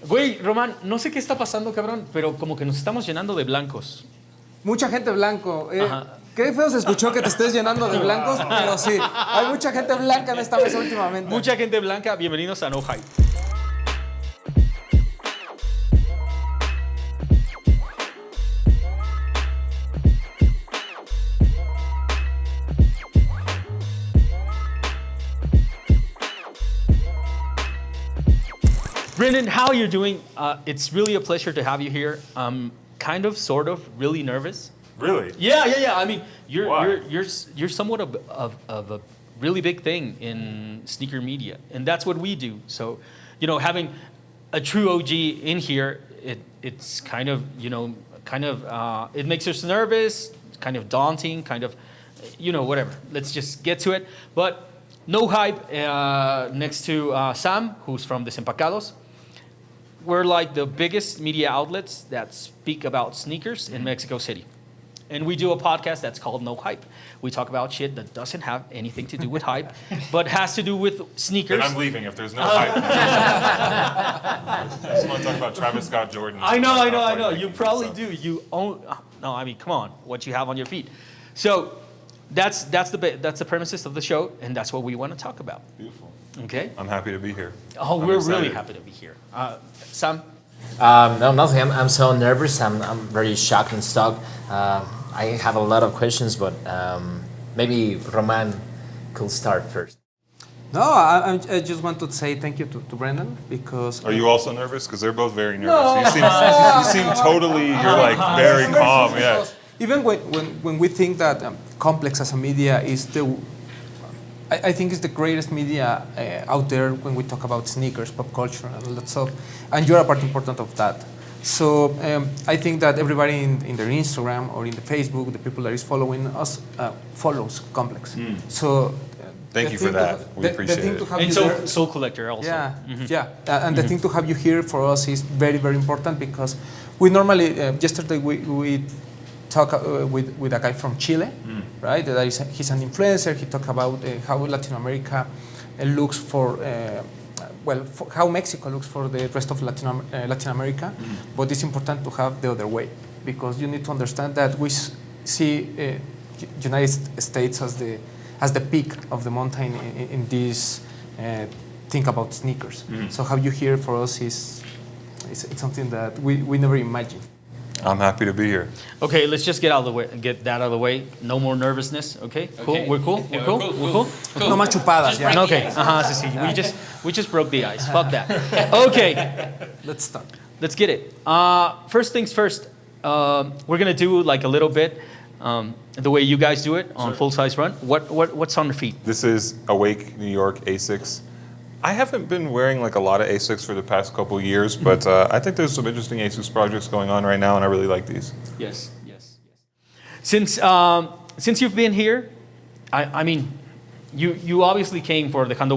Güey, Román, no sé qué está pasando, cabrón, pero como que nos estamos llenando de blancos. Mucha gente blanco. Ajá. Qué feo se escuchó que te estés llenando de blancos, pero sí, hay mucha gente blanca en esta mesa últimamente. Mucha gente blanca, bienvenidos a No Hype. Brendan, how are you doing? It's really a pleasure to have you here. Kind of, sort of, really nervous. Really? Yeah. I mean, Why? you're somewhat of a really big thing in sneaker media, and that's what we do. So, having a true OG in here, it's kind of it makes us nervous, kind of daunting, kind of, whatever. Let's just get to it. But No Hype next to Sam, who's from Desempacados. We're like the biggest media outlets that speak about sneakers in Mexico City. And we do a podcast that's called No Hype. We talk about shit that doesn't have anything to do with hype, but has to do with sneakers. Then I'm leaving if there's no hype. I just want to talk about Travis Scott Jordan. I know. You probably do. No, I mean, come on, what you have on your feet. So that's the premises of the show, and that's what we want to talk about. Beautiful. Okay? I'm happy to be here. Oh, I'm we're excited. really happy to be here. Sam? No, nothing. I'm so nervous. I'm very shocked and stuck. I have a lot of questions, but maybe Roman could start first. No, I just want to say thank you to Brendan because... Are you also nervous? Because they're both very nervous. You seem totally, you're like very calm. Yeah. Even when we think that complex as a media is I think it's the greatest media out there when we talk about sneakers, pop culture, and all that stuff. And you're a part important of that. So I think that everybody in their Instagram or in the Facebook, the people that is following us, follows Complex. So Thank you for that. We appreciate it. And Soul Collector also. Yeah, and the thing to have you here for us is very, very important because we normally, yesterday we talk with a guy from Chile, right? He's an influencer. He talked about how Latin America looks for how Mexico looks for the rest of Latin America. But it's important to have the other way because you need to understand that we see United States as the peak of the mountain in this think about sneakers. So how you here for us is something that we never imagined. I'm happy to be here. Okay, let's just get that out of the way. No more nervousness. Okay, cool. We're cool. We're cool. No más chupadas. Yeah. Okay. Sí. We just broke the ice. Fuck that. Okay. Let's start. Let's get it. First things first. We're gonna do like a little bit the way you guys do it on Full Size Run. What's on your feet? This is Awake New York Asics. I haven't been wearing like a lot of Asics for the past couple of years, but I think there's some interesting Asics projects going on right now, and I really like these. Yes. Since you've been here, I mean, you obviously came for the Cuando,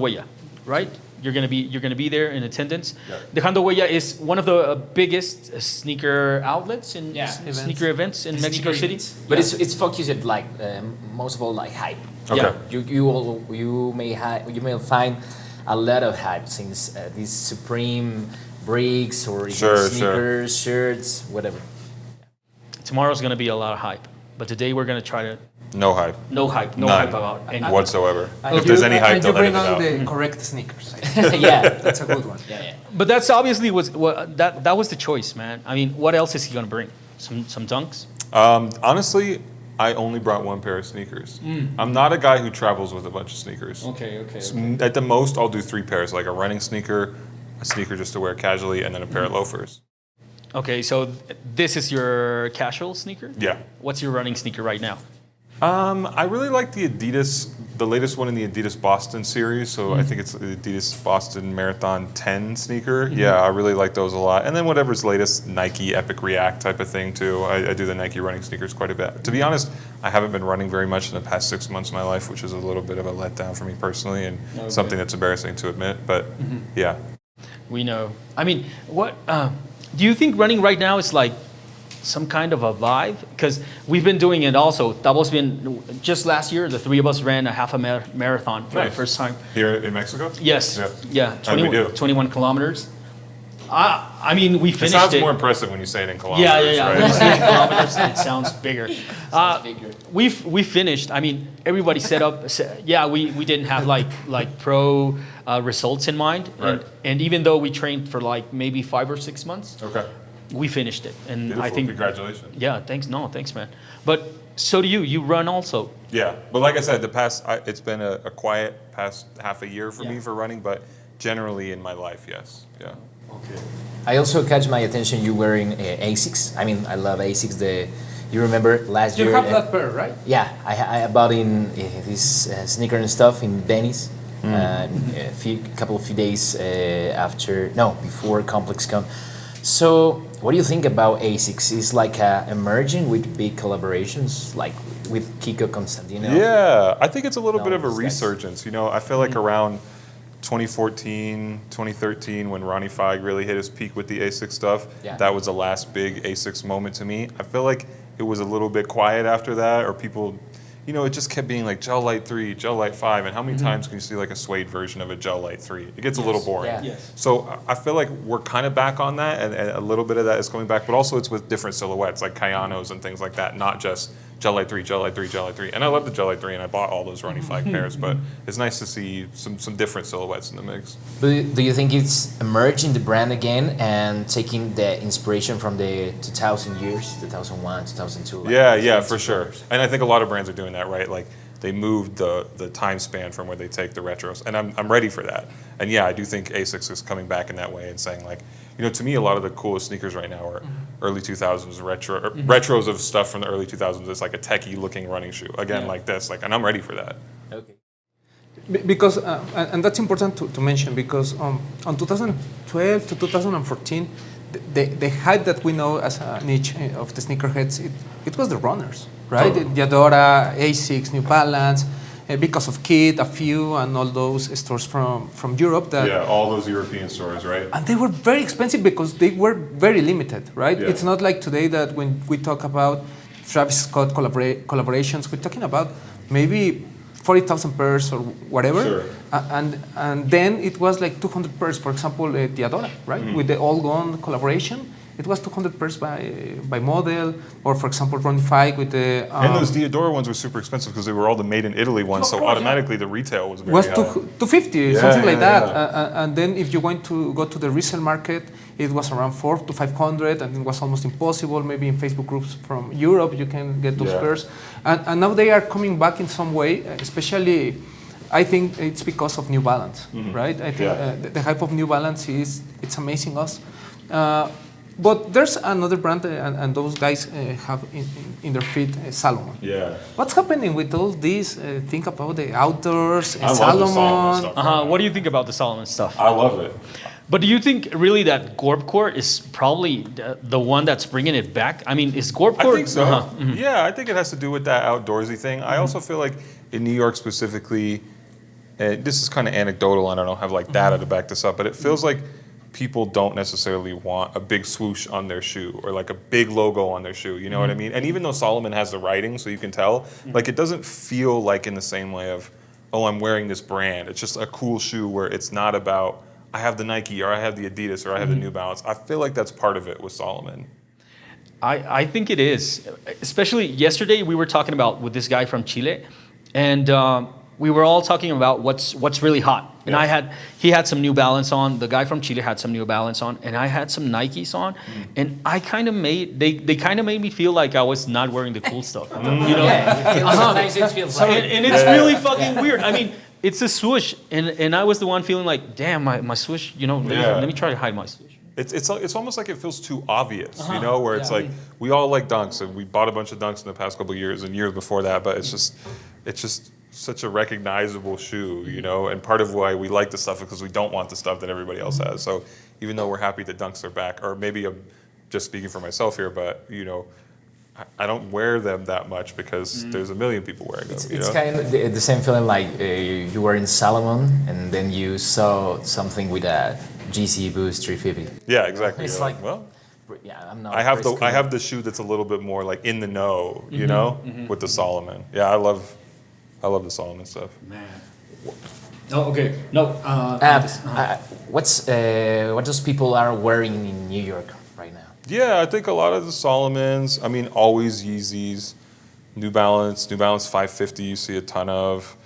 right? You're gonna be there in attendance. Yeah. The Cuando is one of the biggest sneaker outlets and sneaker events in Mexico City. But it's focused at like most of all like hype. Okay. Yeah. You may find a lot of hype since these Supreme breaks or sneakers, shirts, whatever. Tomorrow's gonna be a lot of hype, but today we're gonna try to No hype. no hype None. about anything. Whatsoever. If there's any hype, and they'll you bring edit it on out. the correct sneakers. Yeah. That's a good one. Yeah. But that's obviously that was the choice, man. I mean, what else is he gonna bring? Some dunks? Honestly, I only brought one pair of sneakers. I'm not a guy who travels with a bunch of sneakers. Okay. At the most, I'll do 3 pairs, like a running sneaker, a sneaker just to wear casually, and then a pair of loafers. Okay, so this is your casual sneaker? Yeah. What's your running sneaker right now? I really like the Adidas, the latest one in the Adidas Boston series. So I think it's the Adidas Boston Marathon 10 sneaker. Yeah, I really like those a lot. And then whatever's latest, Nike Epic React type of thing too. I do the Nike running sneakers quite a bit. To be honest, I haven't been running very much in the past 6 months of my life, which is a little bit of a letdown for me personally and something that's embarrassing to admit. But yeah. We know. I mean, what do you think running right now is like some kind of a vibe? Because we've been doing it also. Tavo's been, just last year, the 3 of us ran a half a marathon for the first time. Here in Mexico? Yes. Yeah. Yeah. How'd we do? 21 kilometers. I mean, we It finished sounds it. more impressive when you say it in kilometers, Yeah. When you right? say it in kilometers, it sounds bigger. We finished. I mean, everybody set up. Yeah, we didn't have like pro results in mind, Right. and even though we trained for like maybe 5 or 6 months, Okay. we finished it. And Beautiful. I think, Congratulations. yeah, thanks. No, thanks, man. But so do you. You run also. Yeah, but like I said, it's been a quiet past half a year for me Yeah. for running, but generally in my life, yes. Yeah. Okay. I also catch my attention. You wearing Asics. I mean, I love Asics. You remember last You year? have that pair, right? Yeah, I bought in this sneaker and stuff in Venice. Couple of days before ComplexCon. So, what do you think about ASICS? Is like emerging with big collaborations, like with Kiko Constantino? Yeah, I think it's a little No, bit of a these guys. resurgence. You know, I feel like around 2014, 2013, when Ronnie Feig really hit his peak with the ASICS stuff, Yeah. that was the last big ASICS moment to me. I feel like it was a little bit quiet after that, or people, you know, it just kept being like Gel Light 3, Gel Light 5, and how many times can you see like a suede version of a Gel Light 3? It gets a little boring. Yeah. Yes. So I feel like we're kind of back on that, and a little bit of that is coming back, but also it's with different silhouettes, like Kayanos and things like that, not just Gel Light 3, Gel Light 3, Gel Light 3. And I love the Gel Light 3, and I bought all those Ronnie Flag pairs, but it's nice to see some different silhouettes in the mix. Do you think it's emerging the brand again and taking the inspiration from the 2000 years, 2001, 2002? Like Yeah, fancy for sure. colors? And I think a lot of brands are doing that, right? Like they moved the time span from where they take the retros, and I'm ready for that. And yeah, I do think ASICS is coming back in that way and saying like, you know, to me a lot of the coolest sneakers right now are early 2000s retros of stuff from the early 2000s. It's like a techie looking running shoe again, like this, like, and I'm ready for that. Okay. Because, and that's important to mention, because on 2012 to 2014, the hype that we know as a niche of the sneakerheads, it was the runners, right? Totally. Diadora, Asics, New Balance, because of Kid, a few, and all those stores from Europe that. Yeah, all those European stores, right? And they were very expensive because they were very limited, right? Yeah. It's not like today that when we talk about Travis Scott collaborations, we're talking about maybe 40,000 pairs or whatever. Sure. And then it was like 200 pairs, for example, Diadora, right? With the All Gone collaboration. It was 200 pairs by model, or for example, Ron Feig with the. And those Diadora ones were super expensive because they were all the made in Italy ones, so automatically the retail was very was high. 250, something like yeah, that. And then if you want to go to the resale market, it was around 400 to 500, and it was almost impossible. Maybe in Facebook groups from Europe, you can get those Yeah. pairs. And now they are coming back in some way, especially. I think it's because of New Balance, right? I think the hype of New Balance it's amazing us. But there's another brand, and those guys have in their feet Salomon. Yeah. What's happening with all this? Think about the outdoors, I love the Salomon Salomon. stuff. What do you think about the Solomon stuff? I love it. But do you think really that Gorpcore is probably the one that's bringing it back? I mean, is Gorpcore? I think so. Yeah, I think it has to do with that outdoorsy thing. I also feel like in New York specifically, and this is kind of anecdotal, and I don't have like data to back this up, but it feels like people don't necessarily want a big swoosh on their shoe or like a big logo on their shoe. You know what I mean? And even though Solomon has the writing, so you can tell, like it doesn't feel like in the same way of, oh, I'm wearing this brand. It's just a cool shoe where it's not about, I have the Nike or I have the Adidas or I have the New Balance. I feel like that's part of it with Solomon. I think it is. Especially yesterday, we were talking about with this guy from Chile, and we were all talking about what's really hot. And he had some New Balance on. The guy from Chile had some New Balance on, and I had some Nikes on. And I kind of they kind of made me feel like I was not wearing the cool stuff. You know? Sometimes it feels like And it's really fucking weird. I mean, it's a swoosh, and I was the one feeling like, damn, my swoosh. You know, let me try to hide my swoosh. It's almost like it feels too obvious, you know, where it's like we all like dunks and we bought a bunch of dunks in the past couple of years and years before that, but it's just such a recognizable shoe, you know, and part of why we like the stuff is because we don't want the stuff that everybody else has. So even though we're happy that dunks are back, or maybe I'm just speaking for myself here, but you know, I don't wear them that much because there's a million people wearing them. It's kind of the same feeling like you were in Salomon and then you saw something with a GC Boost 350. Yeah, exactly. It's You're like, well, yeah, I'm not. I have the shoe that's a little bit more like in the know, you know, with the Solomon. Yeah, I love the Solomon stuff. Man. Oh, okay. No. What those people are wearing in New York right now? Yeah, I think a lot of the Solomons. I mean, always Yeezys, New Balance 550. You see a ton of.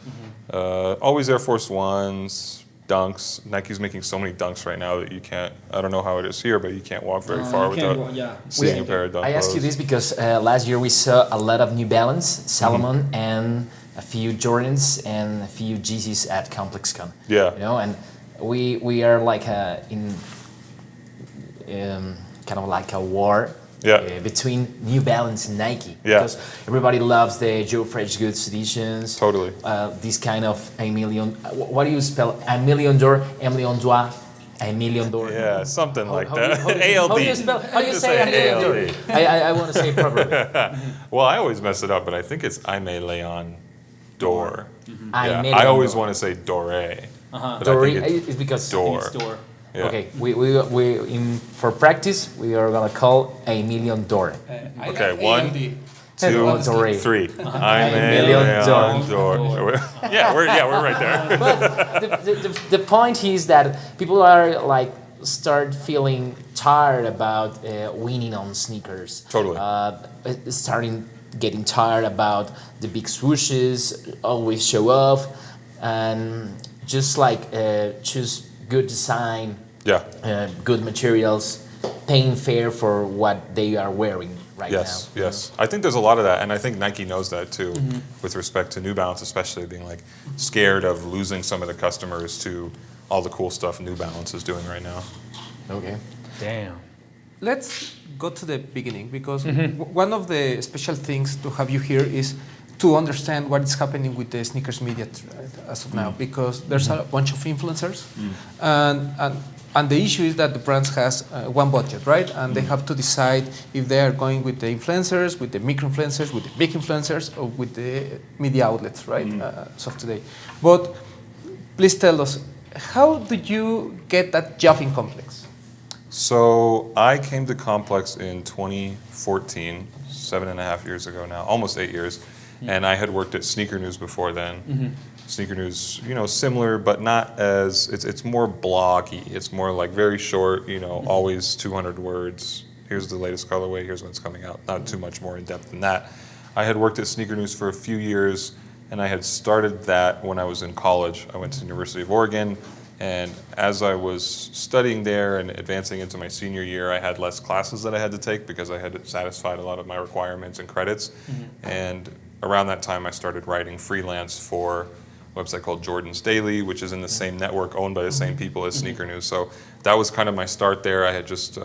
Always Air Force Ones, Dunks. Nike's making so many Dunks right now that you can't. I don't know how it is here, but you can't walk very far without seeing a pair of Dunk. I ask you this because last year we saw a lot of New Balance, Salomon, and a few Jordans and a few Yeezys at ComplexCon. Yeah. You know, and we are like in kind of like a war. Between New Balance and Nike. Because everybody loves the Joe Fresh Goods editions. Totally. This kind of a million. What do you spell? $1 million, $1 million, $1 million. Yeah, something like that. ALD. How do you say $1 million? I want to say it properly. Well, I always mess it up, but I think it's Aime Leon Dor. I always want to say Dore. Dore is because Door. Yeah. Okay, for practice we are gonna call $1 million. Okay, 1, 2, 3. I'm $1 million. Door. Yeah, we're right there. But the point is that people are like start feeling tired about winning on sneakers. Totally. Getting tired about the big swooshes, always show off, and just like choose good design, good materials, paying fair for what they are wearing right now. Yes. I think there's a lot of that, and I think Nike knows that too, with respect to New Balance, especially being like scared of losing some of the customers to all the cool stuff New Balance is doing right now. Okay. Damn. Let's go to the beginning, because one of the special things to have you here is to understand what is happening with the sneakers media as of now, because there's a bunch of influencers, and the issue is that the brands has one budget, right? And they have to decide if they are going with the influencers, with the micro-influencers, with the big influencers, or with the media outlets, right? As of today. But please tell us, how did you get that Joffing complex? So I came to Complex in 2014, 7.5 years ago now, almost 8 years. And I had worked at Sneaker News before then. Sneaker News, similar, but not as, it's more bloggy. It's more like very short, always 200 words. Here's the latest colorway, here's when it's coming out. Not too much more in depth than that. I had worked at Sneaker News for a few years, and I had started that when I was in college. I went to the University of Oregon, and as I was studying there and advancing into my senior year, I had less classes that I had to take because I had satisfied a lot of my requirements and credits. And around that time, I started writing freelance for a website called Jordan's Daily, which is in the same network, owned by the same people as Sneaker News. So that was kind of my start there. I had just,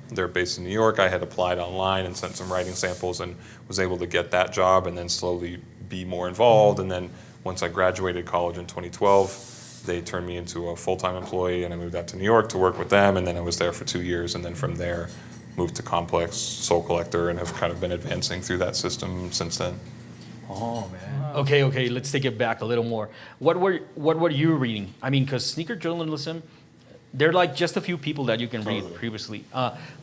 they're based in New York. I had applied online and sent some writing samples and was able to get that job and then slowly be more involved. And then once I graduated college in 2012, they turned me into a full-time employee, and I moved out to New York to work with them. And then I was there for 2 years, and then from there, moved to Complex, Soul Collector, and have kind of been advancing through that system since then. Oh man. Okay. Let's take it back a little more. What were you reading? I mean, because sneaker journalism, there are like just a few people that you can read previously.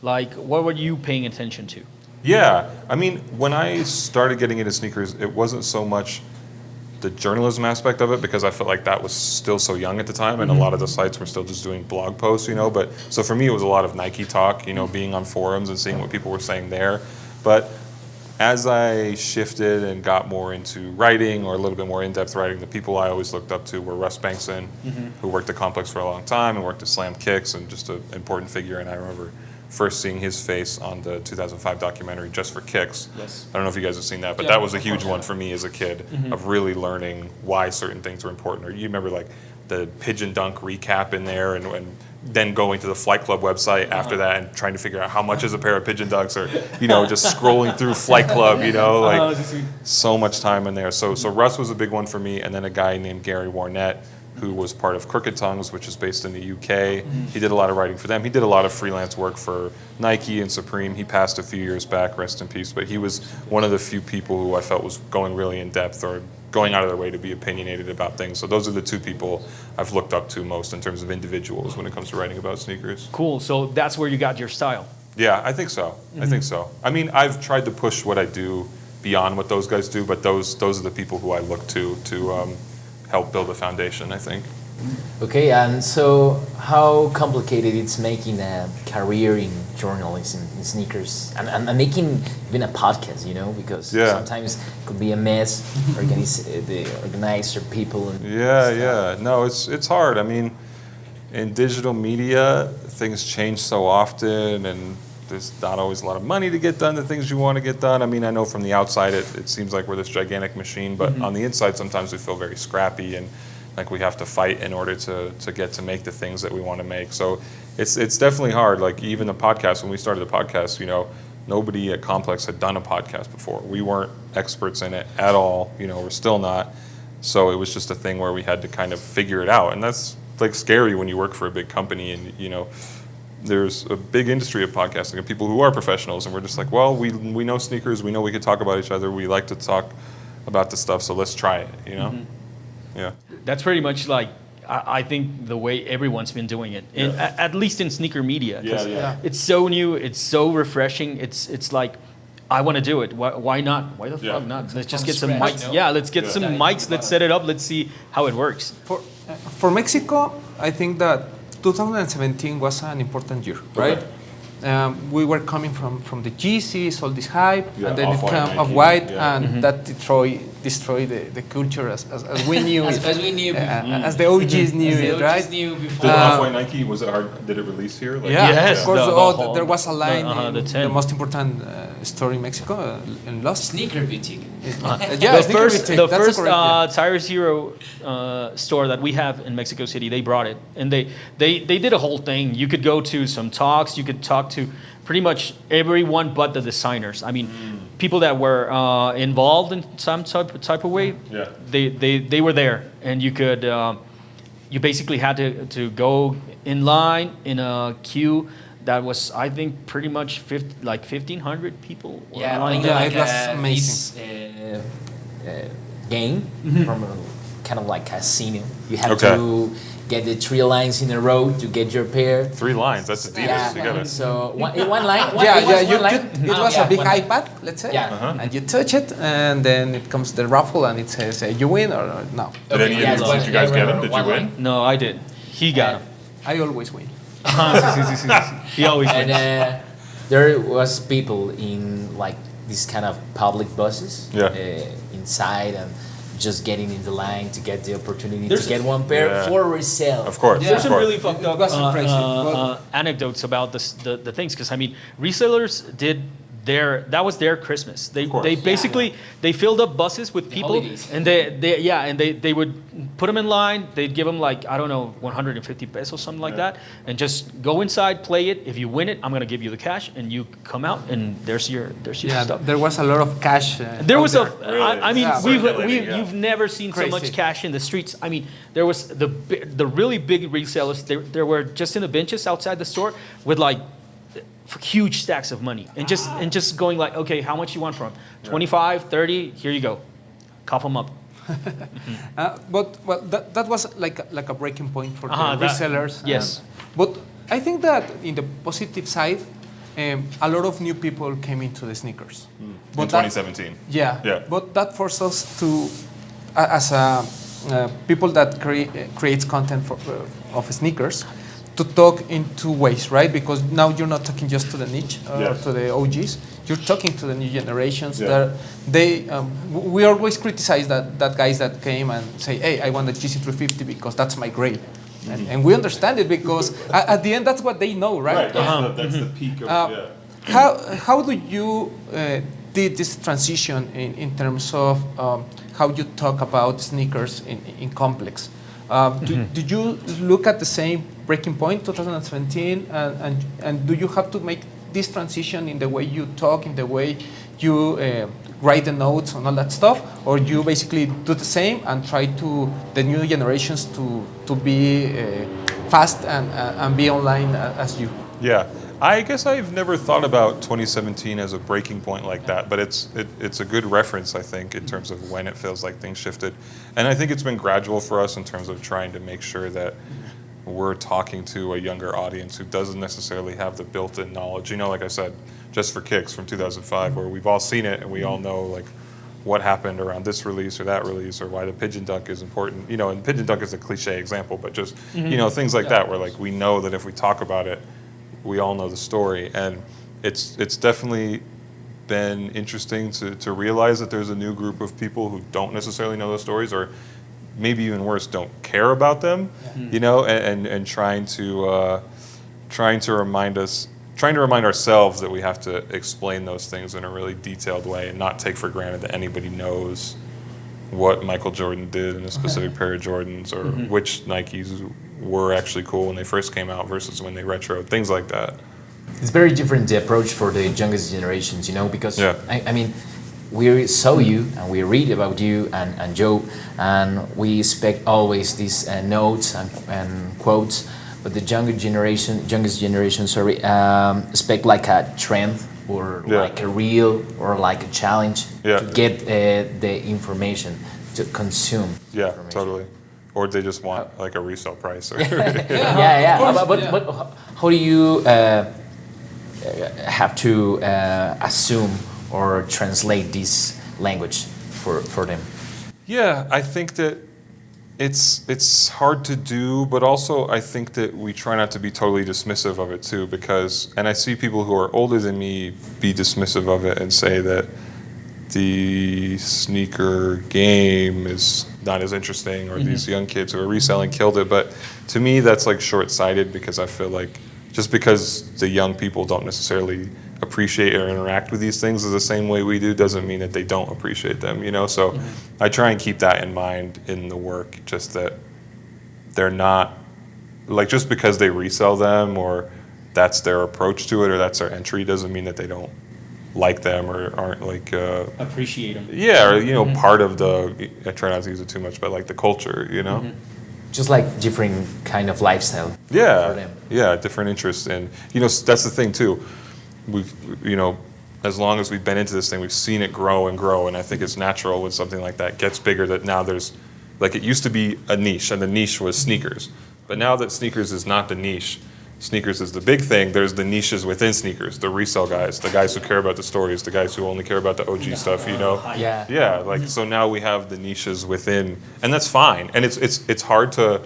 Like, what were you paying attention to? Yeah, I mean, when I started getting into sneakers, it wasn't so much the journalism aspect of it, because I felt like that was still so young at the time, and a lot of the sites were still just doing blog posts, But so for me, it was a lot of Nike talk, being on forums and seeing what people were saying there. But as I shifted and got more into writing, or a little bit more in-depth writing, the people I always looked up to were Russ Bankson, who worked at Complex for a long time and worked at Slam Kicks, and just an important figure. And I remember first seeing his face on the 2005 documentary Just for Kicks. Yes. I don't know if you guys have seen that, but that was a huge one for me as a kid, of really learning why certain things were important. Or you remember like the Pigeon Dunk recap in there, and then going to the Flight Club website after that and trying to figure out how much is a pair of Pigeon Dunks, or just scrolling through Flight Club, like so much time in there. So Russ was a big one for me, and then a guy named Gary Warnett, who was part of Crooked Tongues, which is based in the UK. He did a lot of writing for them. He did a lot of freelance work for Nike and Supreme. He passed a few years back, rest in peace, but he was one of the few people who I felt was going really in depth, or going out of their way to be opinionated about things. So those are the two people I've looked up to most in terms of individuals when it comes to writing about sneakers. Cool. So that's where you got your style. Yeah, I think so. I think so. I mean, I've tried to push what I do beyond what those guys do, but those are the people who I look to help build a foundation, I think. Okay, and so how complicated it's making a career in journalism, in sneakers, and making even a podcast, you know, because Yeah. sometimes it could be a mess, the organizer people. And Yeah, stuff. yeah. No, it's hard. I mean, in digital media, things change so often, and there's not always a lot of money to get done the things you want to get done. I mean, I know from the outside it seems like we're this gigantic machine, but on the inside sometimes we feel very scrappy and like we have to fight in order to get to make the things that we want to make. So it's definitely hard. Like even the podcast, when we started the podcast, you know, nobody at Complex had done a podcast before. We weren't experts in it at all. You know, we're still not. So it was just a thing where we had to kind of figure it out. And that's like scary when you work for a big company and, you know, there's a big industry of podcasting of people who are professionals, and we're just like, well, we know sneakers, we know we could talk about each other, we like to talk about the stuff, so let's try it, you know? Yeah. That's pretty much like I think the way everyone's been doing it, at least in sneaker media. 'Cause it's so new, it's so refreshing. It's like I want to do it. Why not? Why the fuck not? Let's just get some scratch, mics. no? Yeah, let's get some mics. Let's set it up. Let's see how it works. For Mexico, I think that 2017 was an important year, right? We were coming from the Yeezys, all this hype, and then it came Off-White, and that destroyed the culture as we knew it. As we knew before. As the OGs knew it, right? Knew before. Did Off-White Nike, was it hard, did it release here? Like, Yeah, Yes, of course. the whole- There was a line the in 10. the most important store in Mexico, in Lost. Sneaker boutique. Yeah, the sneaker first, boutique, the that's first correct, yeah. Tire Zero store that we have in Mexico City, they brought it, and they did a whole thing. You could go to some talks. You could talk to pretty much everyone but the designers. I mean, people that were involved in some type of way. Yeah. They were there, and you could you basically had to go in line in a queue. That was, I think, pretty much 1,500 people. were Yeah, lined Yeah, up. it was amazing. Game from a, kind of like casino. You have Okay. to get the 3 lines in a row to get your pair. 3 lines, that's Adidas. Yeah. You gotta, So in one line. It was a big iPad, let's say, Yeah. and you touch it, and then it comes the raffle, and it says you win or no. did any of you, did you guys get them? Did you win? No, I did. He got him. I always win. He always And wins. there was people in like these kind of public buses inside and just getting in the line to get the opportunity to get one pair for resale. Of course. There's of some course. really fucked up It was crazy. anecdotes about the things, because I mean, resellers did that was their Christmas. They basically they filled up buses with people, holidays. and they would put them in line. They'd give them like, I don't know, 150 pesos, something like that, and just go inside, play it. If you win it, I'm gonna give you the cash, and you come out, and there's your Yeah, stuff. there was a lot of cash. There out was there. I mean, Yeah. you've never seen so much Crazy. cash in the streets. I mean, there was the really big resellers. There were just in the benches outside the store with like huge stacks of money, and just going like, okay, how much you want from 25, 30? Here you go, cough them up. But well, that was like a breaking point for the That- resellers. yes. But I think that in the positive side, a lot of new people came into the sneakers. In But that- 2017. Yeah. Yeah. But that forced us to, as people that creates content of sneakers, to talk in 2 ways, right? Because now you're not talking just to the niche or Yes. to the OGs. You're talking to the new generations. Yeah. We always criticize that guys that came and say, "Hey, I want the GC350 because that's my grade," and we understand it because at the end that's what they know, right? That's the peak of, How do you did this transition in terms of how you talk about sneakers in Complex? Did you look at the same breaking point, 2017, and do you have to make this transition in the way you talk, in the way you write the notes and all that stuff, or you basically do the same and try to the new generations to be fast and be online as you? Yeah, I guess I've never thought about 2017 as a breaking point like that, but it's a good reference, I think, in terms of when it feels like things shifted. And I think it's been gradual for us in terms of trying to make sure that we're talking to a younger audience who doesn't necessarily have the built-in knowledge. You know, like I said, Just for Kicks from 2005, where we've all seen it and we all know like what happened around this release or that release, or why the pigeon dunk is important. You know, and pigeon dunk is a cliche example, but just you know, things like that, where like we know that if we talk about it, we all know the story. And it's definitely been interesting to realize that there's a new group of people who don't necessarily know those stories, or maybe even worse, don't care about them. You know, and trying to remind ourselves that we have to explain those things in a really detailed way and not take for granted that anybody knows what Michael Jordan did in a specific pair of Jordans, or which Nikes were actually cool when they first came out versus when they retroed, things like that. It's very different, the approach for the youngest generations, you know, because I mean, we saw you and we read about you and Joe, and we expect always these notes and quotes. But the youngest generation, expect like a trend or like a reel or like a challenge to get the information, to consume. Yeah, totally. Or they just want like a resale price. Or But how do you have to assume or translate this language for them? Yeah, I think that it's hard to do, but also I think that we try not to be totally dismissive of it too, because, and I see people who are older than me be dismissive of it and say that the sneaker game is not as interesting, or these young kids who are reselling killed it. But to me, that's like short-sighted, because I feel like just because the young people don't necessarily appreciate or interact with these things the same way we do doesn't mean that they don't appreciate them, you know? So I try and keep that in mind in the work, just that they're not, like, just because they resell them or that's their approach to it or that's their entry doesn't mean that they don't like them or aren't like appreciate them. Yeah, or you know, part of the, I try not to use it too much, but like the culture, you know? Just like different kind of lifestyle for them. Yeah, different interests. And you know, that's the thing too. We've, you know, as long as we've been into this thing, we've seen it grow and grow, and I think it's natural when something like that gets bigger, that now there's, like, it used to be a niche, and the niche was sneakers. But now that sneakers is not the niche, sneakers is the big thing, there's the niches within sneakers, the resale guys, the guys who care about the stories, the guys who only care about the OG stuff, you know? Yeah, like, so now we have the niches within, and that's fine. And it's hard to,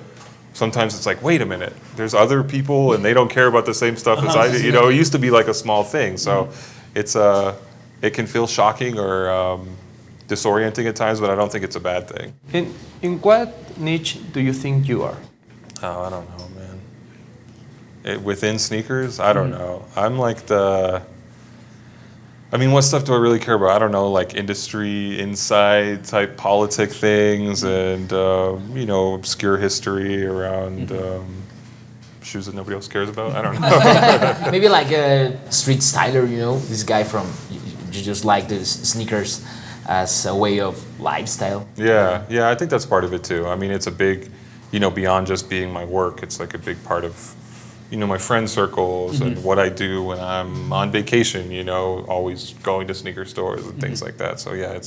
sometimes it's like, wait a minute, there's other people and they don't care about the same stuff as I do. You know, it used to be like a small thing. So it's it can feel shocking or disorienting at times, but I don't think it's a bad thing. In what niche do you think you are? Oh, I don't know, man. Within sneakers, I don't know. I'm like I mean, what stuff do I really care about? I don't know, like industry, inside type politic things, and you know, obscure history around shoes that nobody else cares about. I don't know. Maybe like a street styler, you know, this guy from, you just like the sneakers as a way of lifestyle. Yeah, I think that's part of it too. I mean, it's a big, you know, beyond just being my work, it's like a big part of, you know, my friend circles and what I do when I'm on vacation, you know, always going to sneaker stores and things like that. So yeah,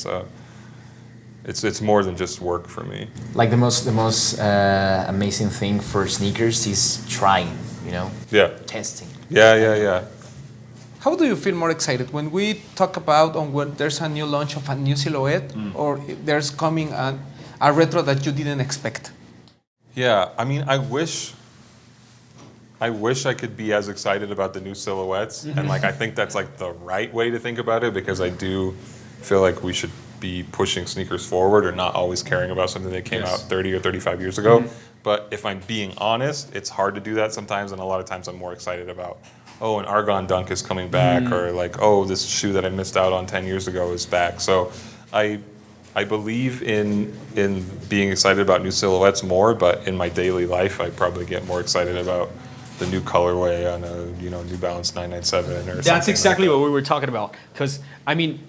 it's more than just work for me. Like the most amazing thing for sneakers is trying, you know? Yeah. Testing. Yeah. How do you feel more excited when we talk about when there's a new launch of a new silhouette or there's coming a retro that you didn't expect? Yeah, I mean, I wish I could be as excited about the new silhouettes, and like I think that's like the right way to think about it, because I do feel like we should be pushing sneakers forward or not always caring about something that came out 30 or 35 years ago. But if I'm being honest, it's hard to do that sometimes, and a lot of times I'm more excited about, oh, an Argon Dunk is coming back, or like, oh, this shoe that I missed out on 10 years ago is back. So I believe in being excited about new silhouettes more, but in my daily life, I probably get more excited about the new colorway on a, you know, New Balance 997 or something. That's exactly like that. what we were talking about. Because, I mean,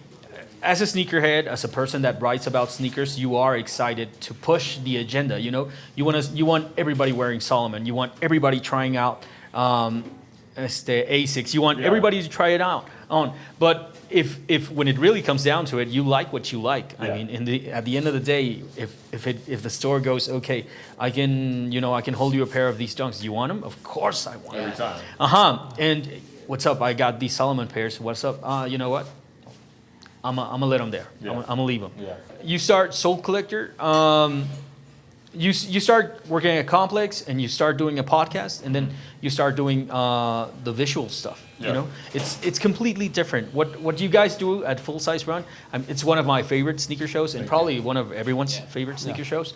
as a sneakerhead, as a person that writes about sneakers, you are excited to push the agenda, you know? You want everybody wearing Solomon. You want everybody trying out Asics. You want everybody to try it out on. But if when it really comes down to it, you like what you like. I mean, at the end of the day, if the store goes, okay, I can hold you a pair of these Dunks. Do you want them? Of course I want them. Every time. And what's up? I got these Solomon pairs. What's up? You know what? I'm gonna let them there. Yeah. I'm gonna leave them. Yeah. You start Soul Collector. You start working at Complex, and you start doing a podcast, and then you start doing the visual stuff. Yeah. You know, it's completely different. What you guys do at Full Size Run, it's one of my favorite sneaker shows, and probably one of everyone's favorite sneaker shows.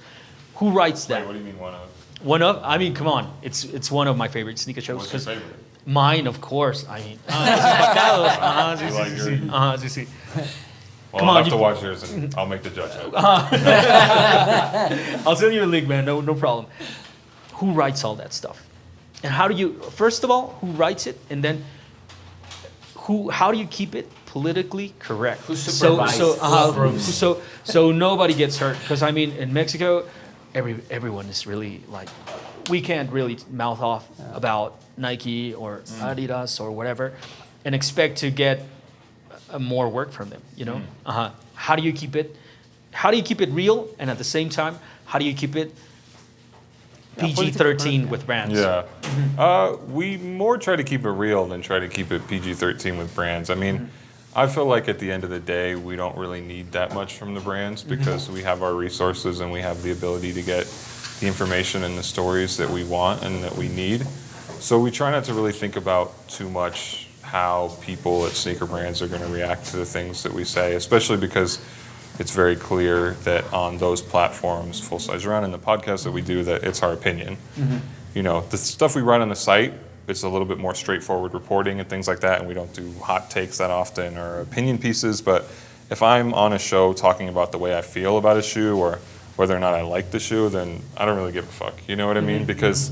Who writes that? Wait, what do you mean one of? One of? I mean, come on, it's one of my favorite sneaker shows. What's your 'cause favorite? Mine, of course. I mean, You like yours? sí. Well, Come I'll on, have to you- watch yours and I'll make the judgment. I'll send you a link, man. No problem. Who writes all that stuff? And how do you? First of all, who writes it, and then how do you keep it politically correct? Who supervises? So nobody gets hurt. Because I mean, in Mexico, everyone is really like, we can't really mouth off about Nike or Adidas or whatever, and expect to get more work from them. You know, how do you keep it? How do you keep it real, and at the same time, how do you keep it PG-13 with brands? Yeah. We more try to keep it real than try to keep it PG-13 with brands. I mean, I feel like at the end of the day, we don't really need that much from the brands because we have our resources and we have the ability to get the information and the stories that we want and that we need. So we try not to really think about too much how people at sneaker brands are going to react to the things that we say, especially because it's very clear that on those platforms, Full Size Run and the podcast that we do, that it's our opinion. You know, the stuff we write on the site, it's a little bit more straightforward reporting and things like that, and we don't do hot takes that often or opinion pieces. But if I'm on a show talking about the way I feel about a shoe or whether or not I like the shoe, then I don't really give a fuck. You know what I mean? Because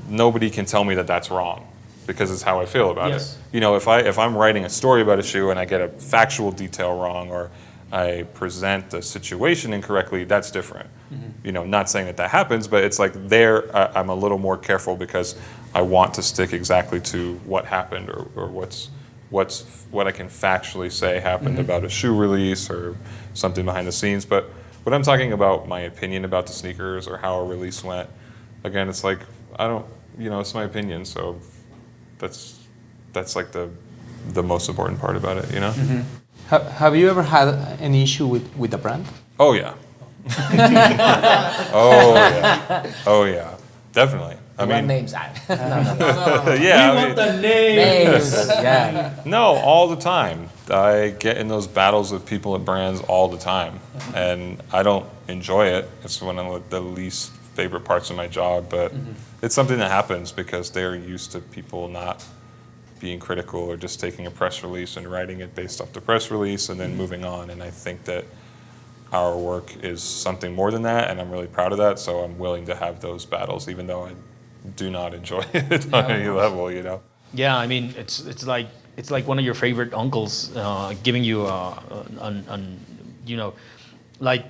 nobody can tell me that that's wrong because it's how I feel about it. You know, if I'm writing a story about a shoe and I get a factual detail wrong or I present the situation incorrectly, that's different. You know, not saying that happens, but it's like there I'm a little more careful because I want to stick exactly to what happened or what I can factually say happened about a shoe release or something behind the scenes. But when I'm talking about my opinion about the sneakers or how a release went, again, it's like it's my opinion, so that's like the most important part about it, you know? Have you ever had an issue with a brand? Oh yeah. Oh yeah. Definitely. I mean, names. yeah. I mean, the names. Yeah. no, all the time. I get in those battles with people at brands all the time, and I don't enjoy it. It's one of the least favorite parts of my job, but it's something that happens because they're used to people not being critical or just taking a press release and writing it based off the press release and then moving on. And I think that our work is something more than that, and I'm really proud of that. So I'm willing to have those battles, even though I do not enjoy it on any level, you know. Yeah, I mean, it's like one of your favorite uncles giving you like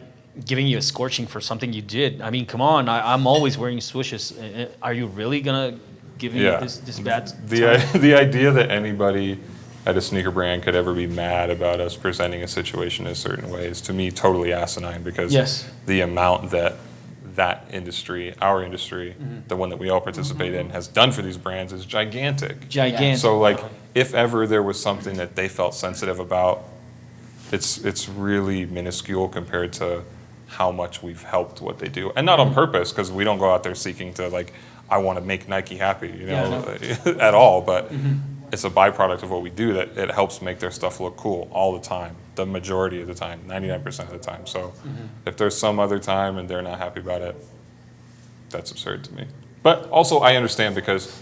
giving you a scorching for something you did. I mean, come on, I'm always wearing swooshes. Are you really gonna give me this bad? The idea that anybody at a sneaker brand could ever be mad about us presenting a situation in a certain way is to me totally asinine because the amount that industry, our industry, the one that we all participate in, has done for these brands is gigantic. Gigantic. So like, if ever there was something that they felt sensitive about, it's really minuscule compared to how much we've helped what they do, and not on purpose because we don't go out there seeking to like, I want to make Nike happy, you know, at all. But it's a byproduct of what we do that it helps make their stuff look cool all the time, the majority of the time, 99% of the time. So if there's some other time and they're not happy about it, that's absurd to me. But also I understand because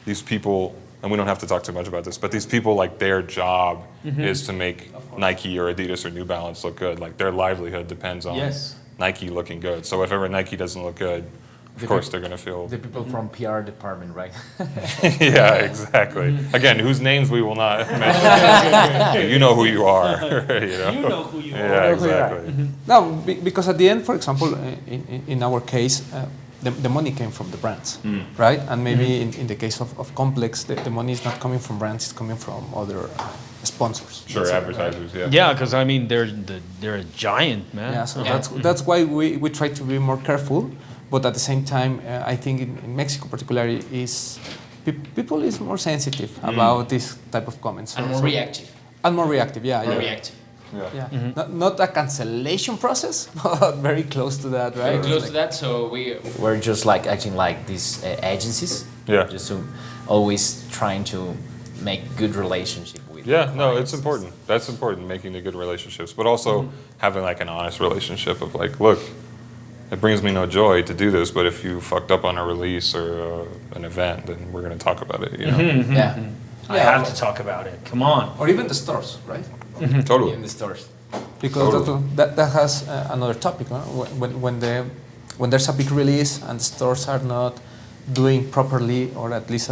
these people, and we don't have to talk too much about this, but these people, like, their job is to make Nike or Adidas or New Balance look good. Like, their livelihood depends on Nike looking good. So if ever Nike doesn't look good, of course they're going to feel... The people from PR department, right? Yeah, exactly. Again, whose names we will not mention. You know who you are. You know who you are. Yeah, exactly. No, because at the end, for example, in our case, the money came from the brands, right? And maybe in the case of Complex, the money is not coming from brands; it's coming from other sponsors. Sure, advertisers. Yeah. Yeah, because I mean they're a giant, man. Yeah, so that's why we try to be more careful. But at the same time, I think in Mexico particularly, people is more sensitive about this type of comments. And more reactive. And more reactive, yeah. More reactive. Yeah. Yeah. Not a cancellation process, but very close to that, right? Very close to that. So we're just like acting like these agencies. Yeah. Just to always trying to make good relationship with. Yeah, no, clients. it's important. That's important, making the good relationships, but also having like an honest relationship of like, look, it brings me no joy to do this, but if you fucked up on a release or an event, then we're going to talk about it, you know? Yeah. I have to talk about it. Come on. Or even the stores, right? Totally. In the stores. Because Totally. that has another topic. Huh? When there's a big release and stores are not doing properly, or at least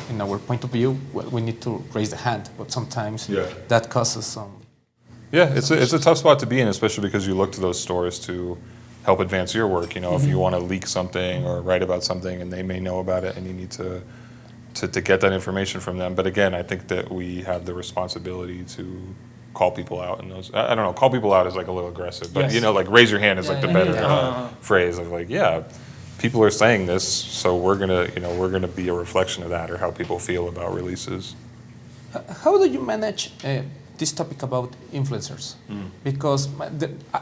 in our point of view, well, we need to raise the hand. But sometimes that causes some. Yeah, it's a tough spot to be in, especially because you look to those stores to help advance your work. You know, if you want to leak something or write about something, and they may know about it, and you need to get that information from them. But again, I think that we have the responsibility to call people out. And those, I don't know, call people out is like a little aggressive, but Yes. you know, like raise your hand is like the better phrase of like, yeah, people are saying this, so we're gonna be a reflection of that, or how people feel about releases. How do you manage this topic about influencers? Because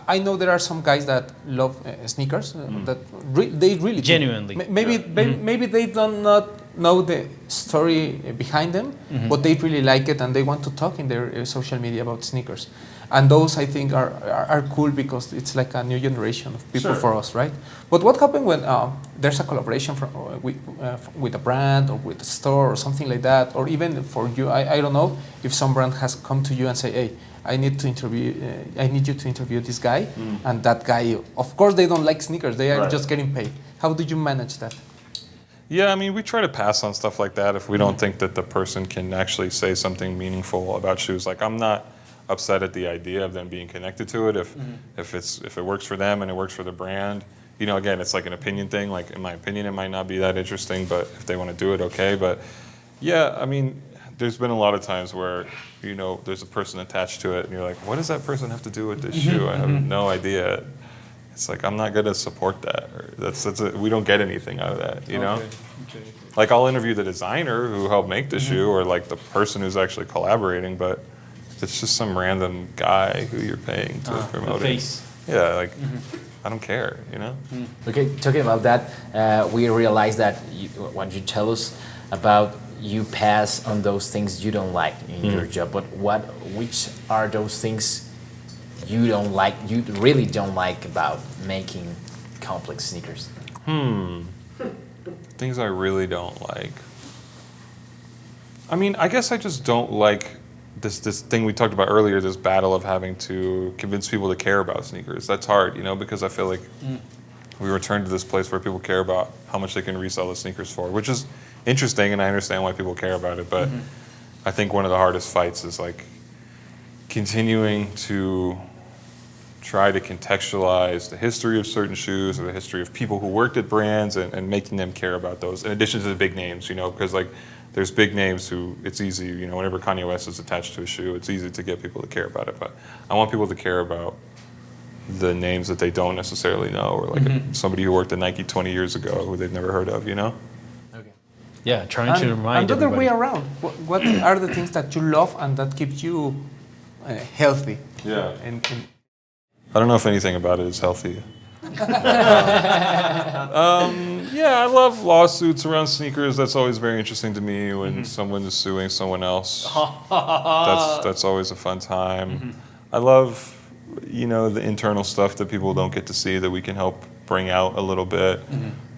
I know there are some guys that love sneakers that they really do. Genuinely. Maybe they do not know the story behind them, but they really like it and they want to talk in their social media about sneakers. And those, I think, are cool because it's like a new generation of people for us, right? But what happens when there's a collaboration with a brand or with a store or something like that, or even for you, I don't know, if some brand has come to you and say, hey, I need you to interview this guy, and that guy, of course, they don't like sneakers, they are just getting paid. How do you manage that? Yeah, I mean, we try to pass on stuff like that if we don't think that the person can actually say something meaningful about shoes. Like, I'm not upset at the idea of them being connected to it if it works for them and it works for the brand. You know, again, it's like an opinion thing. Like, in my opinion, it might not be that interesting, but if they want to do it, okay. But yeah, I mean, there's been a lot of times where, you know, there's a person attached to it and you're like, what does that person have to do with this shoe? I have no idea. It's like, I'm not going to support that. Or we don't get anything out of that, you know? Okay. Like, I'll interview the designer who helped make the shoe, or like the person who's actually collaborating, but it's just some random guy who you're paying to promote the face. it. Yeah, like, I don't care, you know? Okay, talking about that, we realized that when you tell us about you pass on those things you don't like in your job, but which are those things you don't like, you really don't like about making complex sneakers? Things I really don't like. I mean, I guess I just don't like this thing we talked about earlier, this battle of having to convince people to care about sneakers. That's hard, you know, because I feel like we return to this place where people care about how much they can resell the sneakers for, which is interesting, and I understand why people care about it, but I think one of the hardest fights is like continuing to try to contextualize the history of certain shoes or the history of people who worked at brands and making them care about those, in addition to the big names, you know, because like there's big names who it's easy, you know, whenever Kanye West is attached to a shoe, it's easy to get people to care about it. But I want people to care about the names that they don't necessarily know, or like somebody who worked at Nike 20 years ago who they've never heard of, you know? Okay. Yeah, trying to remind the other everybody. way around. What are the things that you love and that keep you healthy? Yeah. And I don't know if anything about it is healthy. Yeah, I love lawsuits around sneakers. That's always very interesting to me when someone is suing someone else. That's always a fun time. I love, you know, the internal stuff that people don't get to see that we can help bring out a little bit.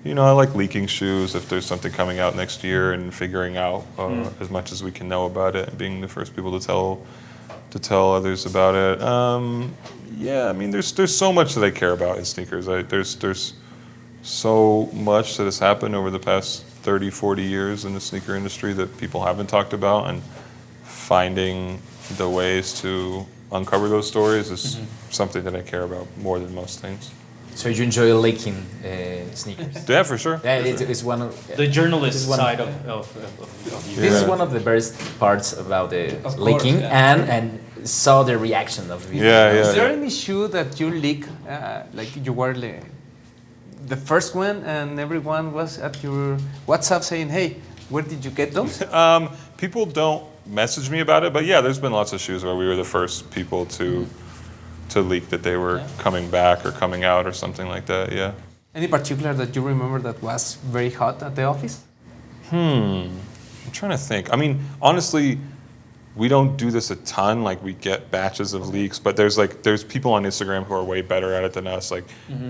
You know, I like leaking shoes if there's something coming out next year and figuring out as much as we can know about it and being the first people to tell others about it. Yeah, I mean, there's so much that I care about in sneakers. There's so much that has happened over the past 30, 40 years in the sneaker industry that people haven't talked about, and finding the ways to uncover those stories is something that I care about more than most things. So you enjoy leaking sneakers? Yeah, for sure. Yeah, it's one of The journalist This is one- side of you. This is Yeah. one of the best parts about the Of course, leaking, yeah. and saw the reaction of you. Yeah, is there yeah. any shoe that you leak, like you were the first one and everyone was at your WhatsApp saying, hey, where did you get those? People don't message me about it, but yeah, there's been lots of shoes where we were the first people to to leak that they were coming back or coming out or something like that. Yeah. Any particular that you remember that was very hot at the office? I'm trying to think. I mean, honestly, we don't do this a ton. Like, we get batches of leaks, but there's people on Instagram who are way better at it than us. Like,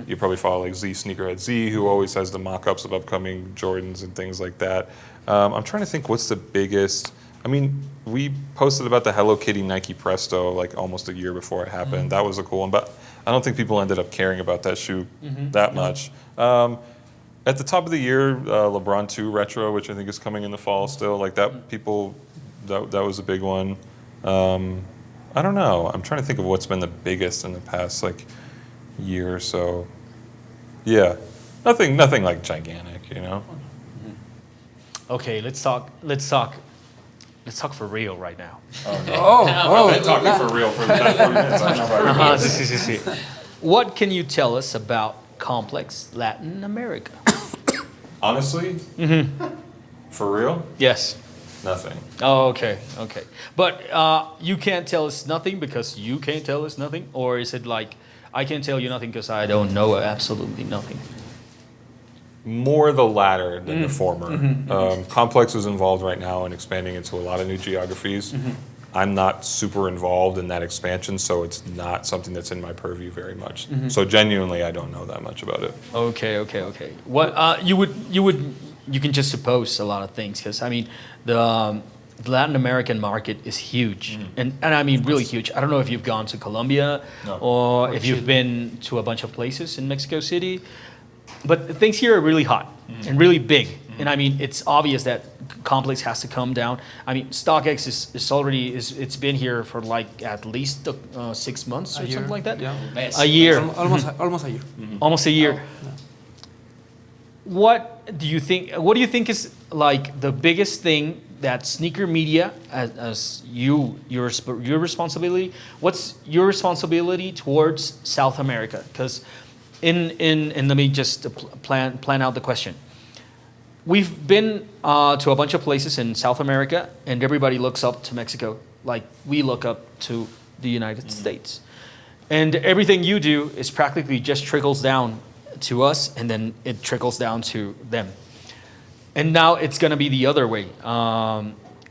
you probably follow like Z Sneakerhead Z, who always has the mock-ups of upcoming Jordans and things like that. I'm trying to think what's the biggest. I mean, we posted about the Hello Kitty Nike Presto like almost a year before it happened. That was a cool one, but I don't think people ended up caring about that shoe that much. At the top of the year, LeBron 2 Retro, which I think is coming in the fall still, like that people, that was a big one. I don't know. I'm trying to think of what's been the biggest in the past like year or so. Yeah, nothing like gigantic, you know. Okay, let's talk for real right now. I've been talking for real for the past 40 minutes. I don't know if I really- What can you tell us about complex Latin America? Honestly, for real, Yes. nothing. Oh, okay. But you can't tell us nothing because you can't tell us nothing? Or is it like, I can't tell you nothing because I don't know absolutely nothing? More the latter than the former. Complex is involved right now in expanding into a lot of new geographies. I'm not super involved in that expansion, so it's not something that's in my purview very much. So genuinely, I don't know that much about it. Okay. What you can just suppose a lot of things because I mean the Latin American market is huge and I mean really huge. I don't know if you've gone to Colombia or if you've been to a bunch of places in Mexico City, but things here are really hot and really big. And I mean it's obvious that complex has to come down. I mean StockX it's been here for like at least 6 months or something like that. Yeah. A year. Almost a year. Almost a year. What do you think is like the biggest thing that sneaker media as your responsibility? What's your responsibility towards South America? Because in let me just plan out the question. We've been to a bunch of places in South America, and everybody looks up to Mexico like we look up to the United States. And everything you do is practically just trickles down to us, and then it trickles down to them. And now it's going to be the other way.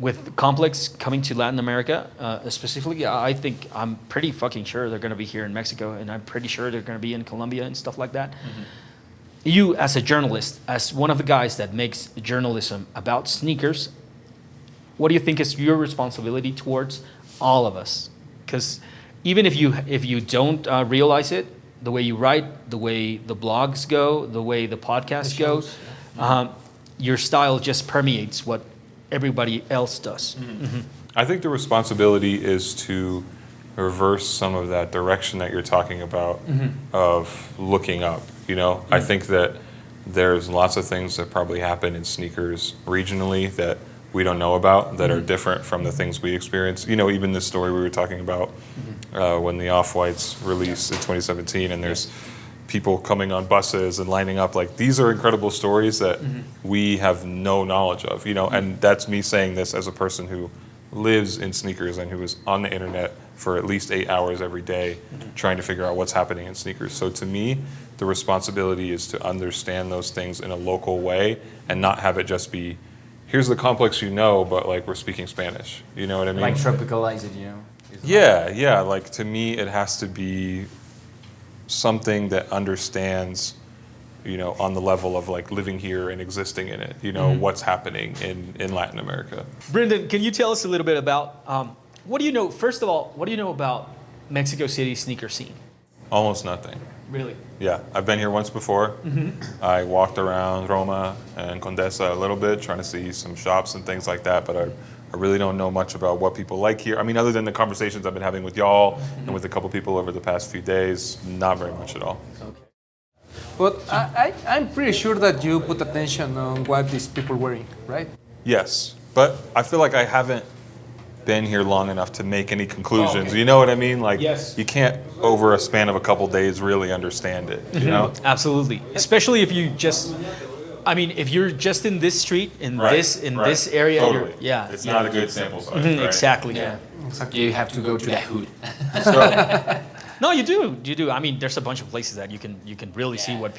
With Complex coming to Latin America, specifically, I'm pretty fucking sure they're going to be here in Mexico, and I'm pretty sure they're going to be in Colombia and stuff like that. You, as a journalist, as one of the guys that makes journalism about sneakers, what do you think is your responsibility towards all of us? Because even if you don't realize it, the way you write, the way the blogs go, the way the podcast goes, your style just permeates what everybody else does. I think the responsibility is to reverse some of that direction that you're talking about of looking up. You know, I think that there's lots of things that probably happen in sneakers regionally that we don't know about that are different from the things we experience. You know, even this story we were talking about when the Off-Whites released in 2017, and there's people coming on buses and lining up. Like, these are incredible stories that we have no knowledge of, you know, and that's me saying this as a person who lives in sneakers and who is on the internet for at least 8 hours every day trying to figure out what's happening in sneakers. So to me, the responsibility is to understand those things in a local way and not have it just be, here's the complex you know, but like we're speaking Spanish. You know what I mean? Like tropicalize it, you know? Yeah. Like, to me, it has to be something that understands, you know, on the level of like living here and existing in it, you know, what's happening in Latin America. Brendan, can you tell us a little bit about, what do you know, first of all, what do you know about Mexico City sneaker scene? Almost nothing. Really? Yeah, I've been here once before. I walked around Roma and Condesa a little bit, trying to see some shops and things like that, but I really don't know much about what people like here. I mean, other than the conversations I've been having with y'all and with a couple people over the past few days, not very much at all. Okay. But I'm pretty sure that you put attention on what these people wearing, right? Yes, but I feel like I haven't been here long enough to make any conclusions. You know what I mean? Like, Yes. you can't, over a span of a couple days, really understand it, you know? Absolutely. Especially if you just, I mean, if you're just in this street, in this area, Totally. It's not a good sample size. Right? Exactly. Yeah. You have to go to the hood. No, you do. You do. I mean, there's a bunch of places that you can really see what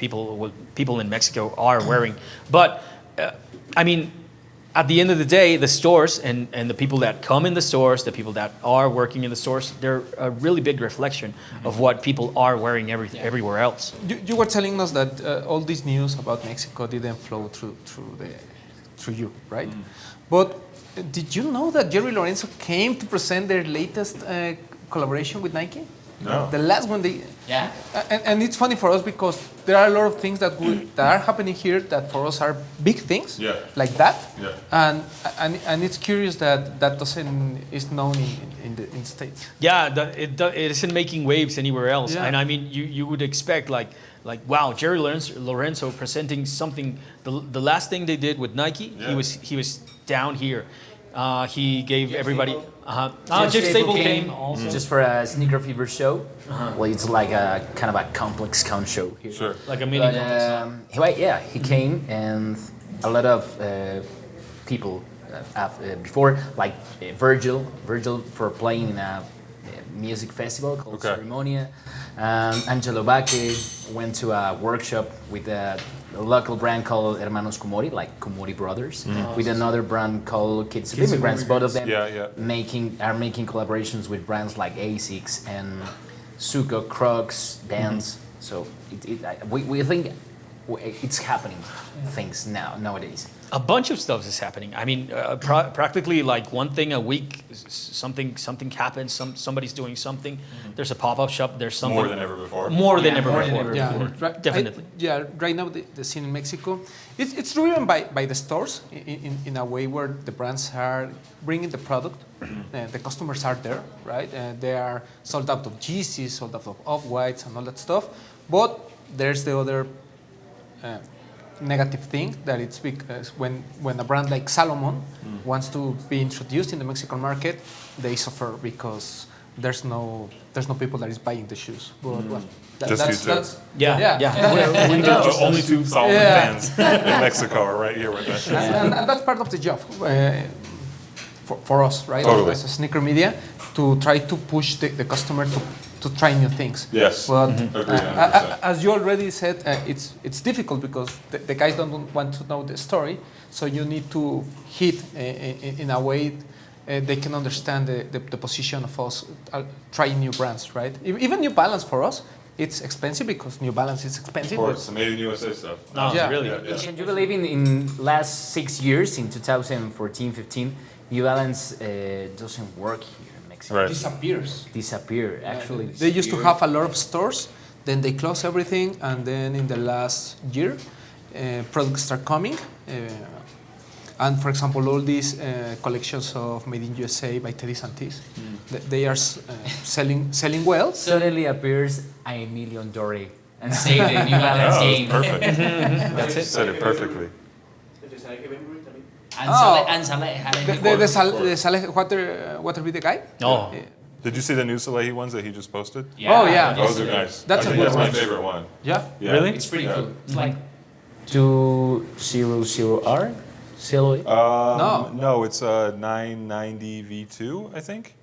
people in Mexico are wearing. But I mean, at the end of the day, the stores and the people that come in the stores, the people that are working in the stores, they're a really big reflection of what people are wearing everywhere else. You were telling us that all this news about Mexico didn't flow through you, right? But did you know that Jerry Lorenzo came to present their latest collaboration with Nike? No. The last one Yeah. and it's funny for us because there are a lot of things that are happening here that for us are big things, Yeah. like that. Yeah. And it's curious that doesn't is known in the States. Yeah, it isn't making waves anywhere else. Yeah. And I mean, you would expect like wow, Jerry Lorenzo presenting something. The last thing they did with Nike, Yeah. he was down here. He gave everybody. Jeff Stable came also. just for a sneaker fever show. Well, it's like a kind of a complex con show here. Sure. Like a mini. But, he came and a lot of people before, like Virgil for playing in a music festival called Okay. Ceremonia. Angelo Bacche went to a workshop with a local brand called Hermanos Kumori, like Kumori Brothers, with another brand called Kids of Immigrants. Both of them Yeah. are making collaborations with brands like ASICS and Suco, Crocs, Vans. So we think it's happening things nowadays. A bunch of stuff is happening. I mean, practically like one thing a week. Something happens. Somebody's doing something. There's a pop-up shop. There's something More than ever before. More than ever before. Yeah, Definitely. Right now the scene in Mexico, it's driven by the stores in a way where the brands are bringing the product, the customers are there, right? They are sold out of Yeezys, sold out of Off-Whites and all that stuff. But there's the other negative thing that it's because when a brand like Salomon wants to be introduced in the Mexican market, they suffer because there's no people that is buying the shoes. But well, Just you two. Yeah. Only two Solomon Yeah. fans in Mexico are right here with us. and that's part of the job for us, right? Totally. As a sneaker media, to try to push the customer to try new things. Yes. But Agreed, 100%. as you already said, it's difficult because the guys don't want to know the story, so you need to hit in a way they can understand the position of us trying new brands, right? Even New Balance for us, it's expensive because New Balance is expensive. Of course, made in USA stuff. No, Yeah. really. Yeah. Can you believe in last 6 years, in 2014-15, New Balance doesn't work here in Mexico? Right. Disappear, actually. They used to have a lot of stores, then they closed everything, and then in the last year, products start coming. And for example, all these collections of Made in USA by Teddy Santis, they are selling well. Suddenly appears $1 million and save the New Balance Oh, game. perfect. That's it. Said it perfectly. And Saleh had it before. The Saleh Water be the guy? Oh. Did you see the new Salehi ones that he just posted? Oh, yeah. Those are nice. That's I a think good that's my one. favorite one. Yeah. Yeah. Really? It's pretty Yeah. cool. It's like 200R? Silhouette? No, it's a 990 V2, I think.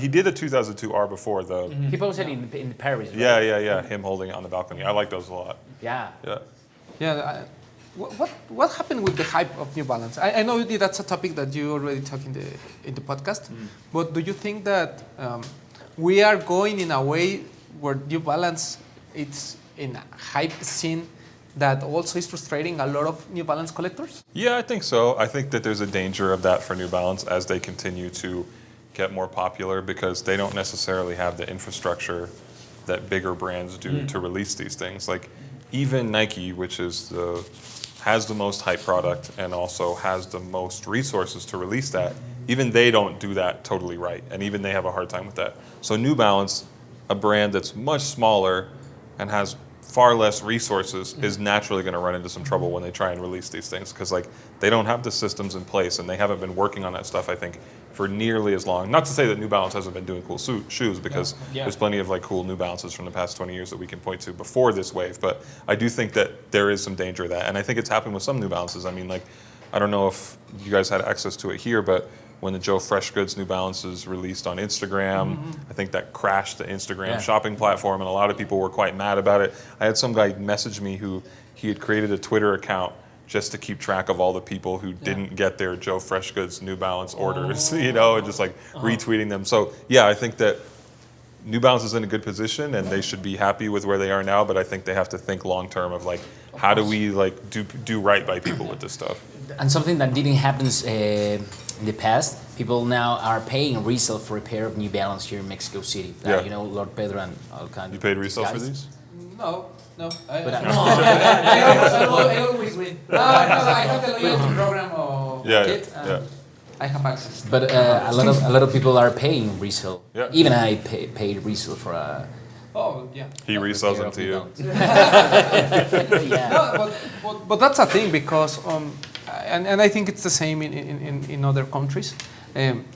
He did a 2002R before, though. He posted in Paris, right? Yeah. Him holding it on the balcony. I like those a lot. Yeah. Yeah. Yeah. What happened with the hype of New Balance? I know that's a topic that you already talked in the podcast, but do you think that we are going in a way where New Balance it's in a hype scene that also is frustrating a lot of New Balance collectors? Yeah, I think so. I think that there's a danger of that for New Balance as they continue to get more popular because they don't necessarily have the infrastructure that bigger brands do to release these things. Like even Nike, which is has the most hype product and also has the most resources to release that, even they don't do that totally right. And even they have a hard time with that. So New Balance, a brand that's much smaller and has far less resources, is naturally going to run into some trouble when they try and release these things because like they don't have the systems in place and they haven't been working on that stuff, I think, for nearly as long. Not to say that New Balance hasn't been doing cool shoes because there's plenty of like cool New Balances from the past 20 years that we can point to before this wave, but I do think that there is some danger of that, and I think it's happened with some New Balances. I mean, like, I don't know if you guys had access to it here, but when the Joe Freshgoods New Balances released on Instagram. I think that crashed the Instagram shopping platform, and a lot of people were quite mad about it. I had some guy message me who he had created a Twitter account just to keep track of all the people who didn't get their Joe Freshgoods New Balance orders, you know, and just like retweeting them. So yeah, I think that New Balance is in a good position and they should be happy with where they are now, but I think they have to think long term of like, how do we like do right by people with this stuff? And something that didn't happen in the past, people now are paying resale for a pair of New Balance here in Mexico City. You know, Lord Pedro and all kinds of You paid resale for guys. these? No. I always win. I have the loyalty program of Yeah, Kit, yeah, and yeah. I have access. But a lot of people are paying resale. Yeah. Even I paid resale for a. Oh, yeah. He resells them to you. Yeah. No, but that's a thing because, and I think it's the same in other countries.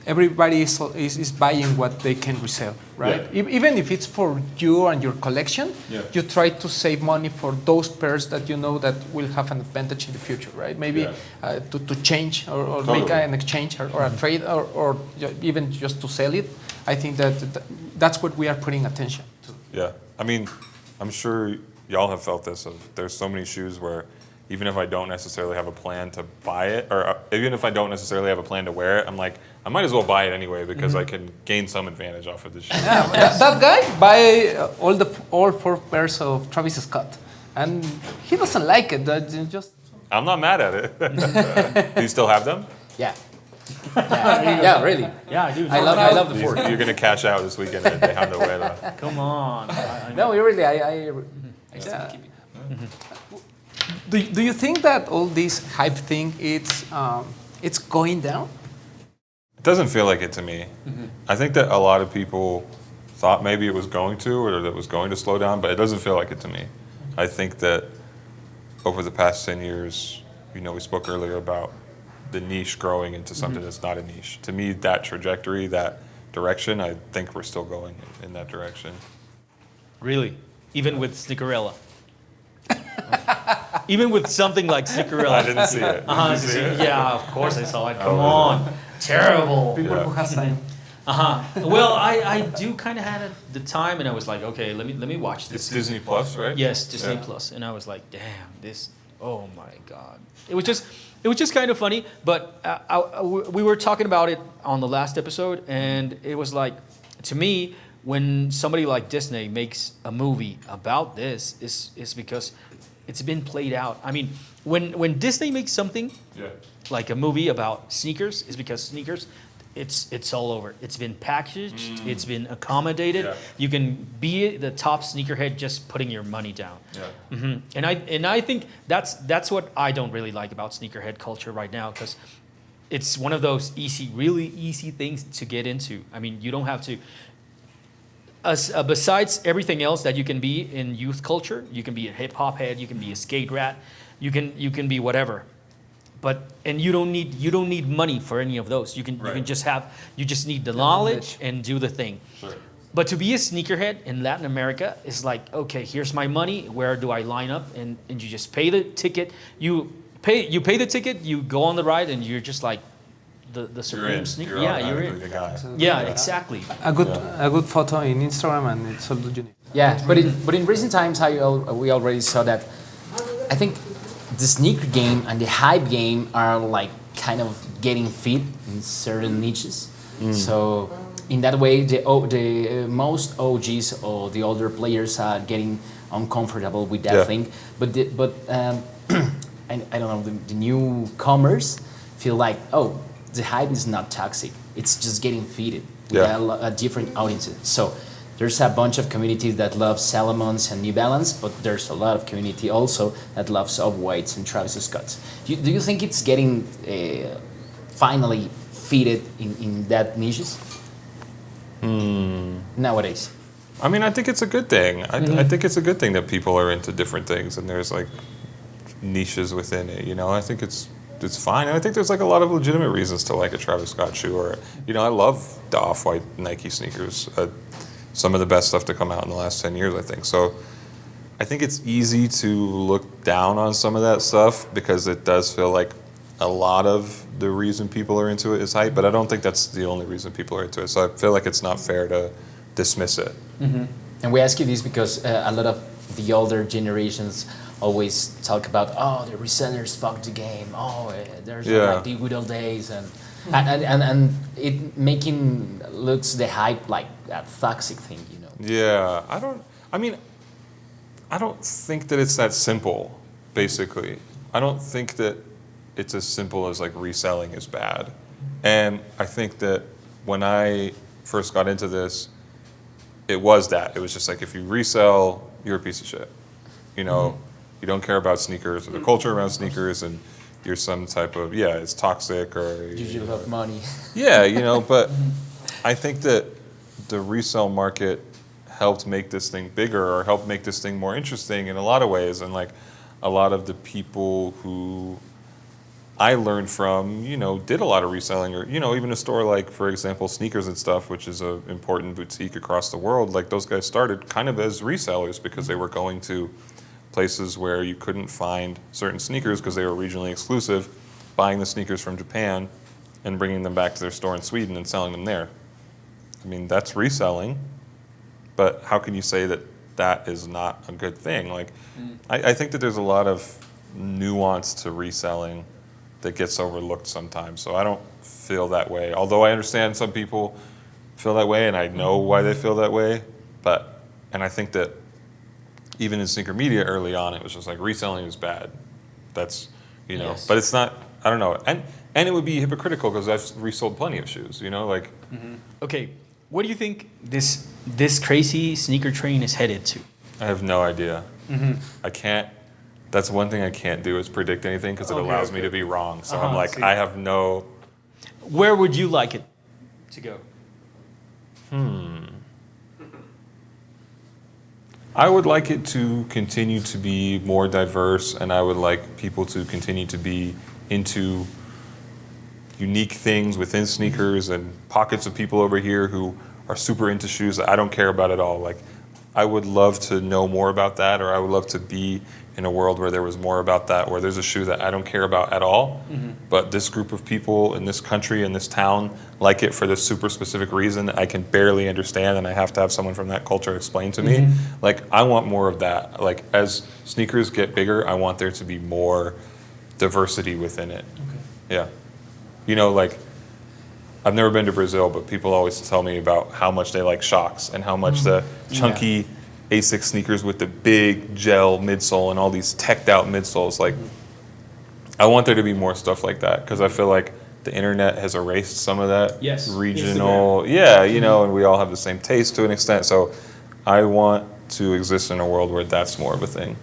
Everybody is buying what they can resell, right? Yeah. Even if it's for you and your collection, you try to save money for those pairs that you know that will have an advantage in the future, right? Maybe to change or make an exchange or a trade or even just to sell it. I think that's what we are putting attention to. Yeah, I mean, I'm sure y'all have felt this. There's so many shoes where even if I don't necessarily have a plan to buy it, or even if I don't necessarily have a plan to wear it, I'm like, I might as well buy it anyway because I can gain some advantage off of this shoe. Yeah, that guy buy all 4 pairs of Travis Scott, and he doesn't like it. Just I'm not mad at it. Do you still have them? Yeah. Yeah, really. Yeah, I do. I love the Ford. You're going to cash out this weekend at Tejano Huela. Come on. No, really, I yeah. Do you think that all this hype thing it's going down? It doesn't feel like it to me. I think that a lot of people thought maybe it was going to, or that it was going to slow down, but it doesn't feel like it to me. I think that over the past 10 years, you know, we spoke earlier about the niche growing into something that's not a niche. To me, that trajectory, that direction, I think we're still going in that direction. Really? Even with Sneakerella? Even with something like Sneakerella? I didn't see it. Did you see it? Yeah, of course I saw it. Come on. Terrible. People who have time. Well, I do kind of had the time, and I was like, okay, let me watch this. It's Disney Plus, right? Yes, Disney Plus, and I was like, damn, this. Oh my God. It was just kind of funny, but we were talking about it on the last episode, and it was like, to me, when somebody like Disney makes a movie about this, is because it's been played out. I mean, when Disney makes something like a movie about sneakers, is because sneakers, it's all over. It's been packaged. It's been accommodated. Yeah. You can be the top sneakerhead just putting your money down. And I think that's what I don't really like about sneakerhead culture right now, because it's one of those really easy things to get into. I mean, you don't have to. Besides everything else that you can be in youth culture, you can be a hip hop head, you can be a skate rat, you can be whatever. And you don't need money for any of those. You just need the knowledge and do the thing. Sure. But to be a sneakerhead in Latin America is like, okay, here's my money. Where do I line up? And you just pay the ticket. You pay the ticket. You go on the ride, and you're just like the supreme sneaker. You're in. The guy. Yeah, exactly. A good photo in Instagram, and it's all you need. Yeah, but in recent times, we already saw that. I think the sneaker game and the hype game are like kind of getting fit in certain niches. So in that way, the most OGs or the older players are getting uncomfortable with that thing. But I don't know, the newcomers feel like, oh, the hype is not toxic. It's just getting fitted with a different audiences. So there's a bunch of communities that love Salomons and New Balance, but there's a lot of community also that loves Off-Whites and Travis Scotts. Do you think it's getting finally fitted in that niches nowadays? I mean, I think it's a good thing. I think it's a good thing that people are into different things and there's like niches within it. You know, I think it's fine. And I think there's like a lot of legitimate reasons to like a Travis Scott shoe, or you know, I love the Off-White Nike sneakers. Some of the best stuff to come out in the last 10 years, I think. So I think it's easy to look down on some of that stuff because it does feel like a lot of the reason people are into it is hype, but I don't think that's the only reason people are into it. So I feel like it's not fair to dismiss it. And we ask you this because a lot of the older generations always talk about, oh, the resellers fucked the game. Oh, there's like the good old days, and it making looks the hype like a toxic thing, you know. Yeah, I don't think that it's that simple. Basically, I don't think that it's as simple as like reselling is bad, and I think that when I first got into this, it was just like if you resell, you're a piece of shit. You know, you don't care about sneakers or the culture around sneakers, and you're some type of it's toxic or you love money. Yeah, you know, but I think that the resale market helped make this thing bigger or helped make this thing more interesting in a lot of ways, and like a lot of the people who I learned from, you know, did a lot of reselling, or, you know, even a store like, for example, Sneakers and Stuff, which is an important boutique across the world, like those guys started kind of as resellers because they were going to places where you couldn't find certain sneakers because they were regionally exclusive, buying the sneakers from Japan and bringing them back to their store in Sweden and selling them there. I mean, that's reselling, but how can you say that that is not a good thing? Like, I think that there's a lot of nuance to reselling that gets overlooked sometimes. So I don't feel that way. Although I understand some people feel that way, and I know why they feel that way. And I think that even in sneaker media early on, it was just like reselling is bad. That's, you know, but it's not, I don't know. And it would be hypocritical because I've resold plenty of shoes, you know, like. Okay, what do you think this crazy sneaker train is headed to? I have no idea. I can't. That's one thing I can't do is predict anything because it allows me to be wrong. So I'm like, I have no. Where would you like it to go? I would like it to continue to be more diverse, and I would like people to continue to be into unique things within sneakers and pockets of people over here who are super into shoes that I don't care about at all. Like, I would love to know more about that, or I would love to be in a world where there was more about that, where there's a shoe that I don't care about at all, but this group of people in this country, in this town, like it for this super specific reason I can barely understand, and I have to have someone from that culture explain to me. Like, I want more of that. Like, as sneakers get bigger, I want there to be more diversity within it. Yeah. You know, like, I've never been to Brazil, but people always tell me about how much they like Shocks and how much the chunky Asics sneakers with the big gel midsole and all these teched out midsoles. Like, I want there to be more stuff like that because I feel like the internet has erased some of that regional. Instagram. Yeah, you know, and we all have the same taste to an extent. So I want to exist in a world where that's more of a thing.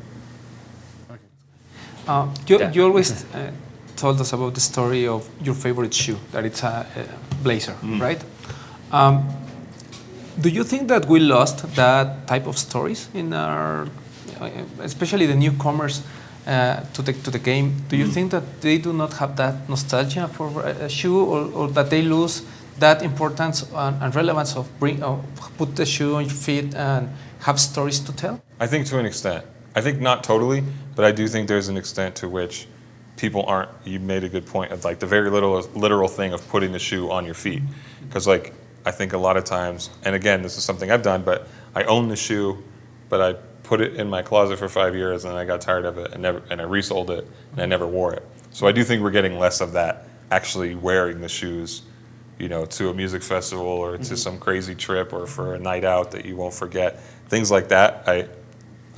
You always told us about the story of your favorite shoe, that it's a blazer, right? Do you think that we lost that type of stories in our, especially the newcomers to the game? Do you think that they do not have that nostalgia for a shoe, or that they lose that importance and relevance of put the shoe on your feet and have stories to tell? I think to an extent. I think not totally, but I do think there's an extent to which people aren't, you made a good point of like the very literal thing of putting the shoe on your feet. Because like, I think a lot of times, and again, this is something I've done, but I own the shoe, but I put it in my closet for 5 years and I got tired of it and I resold it and I never wore it. So I do think we're getting less of that, actually wearing the shoes, you know, to a music festival or to some crazy trip or for a night out that you won't forget. Things like that,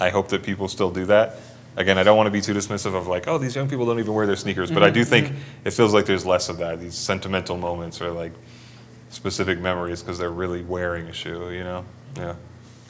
I hope that people still do that. Again, I don't want to be too dismissive of like, oh, these young people don't even wear their sneakers, but I do think it feels like there's less of that, these sentimental moments or like specific memories because they're really wearing a shoe, you know? Yeah.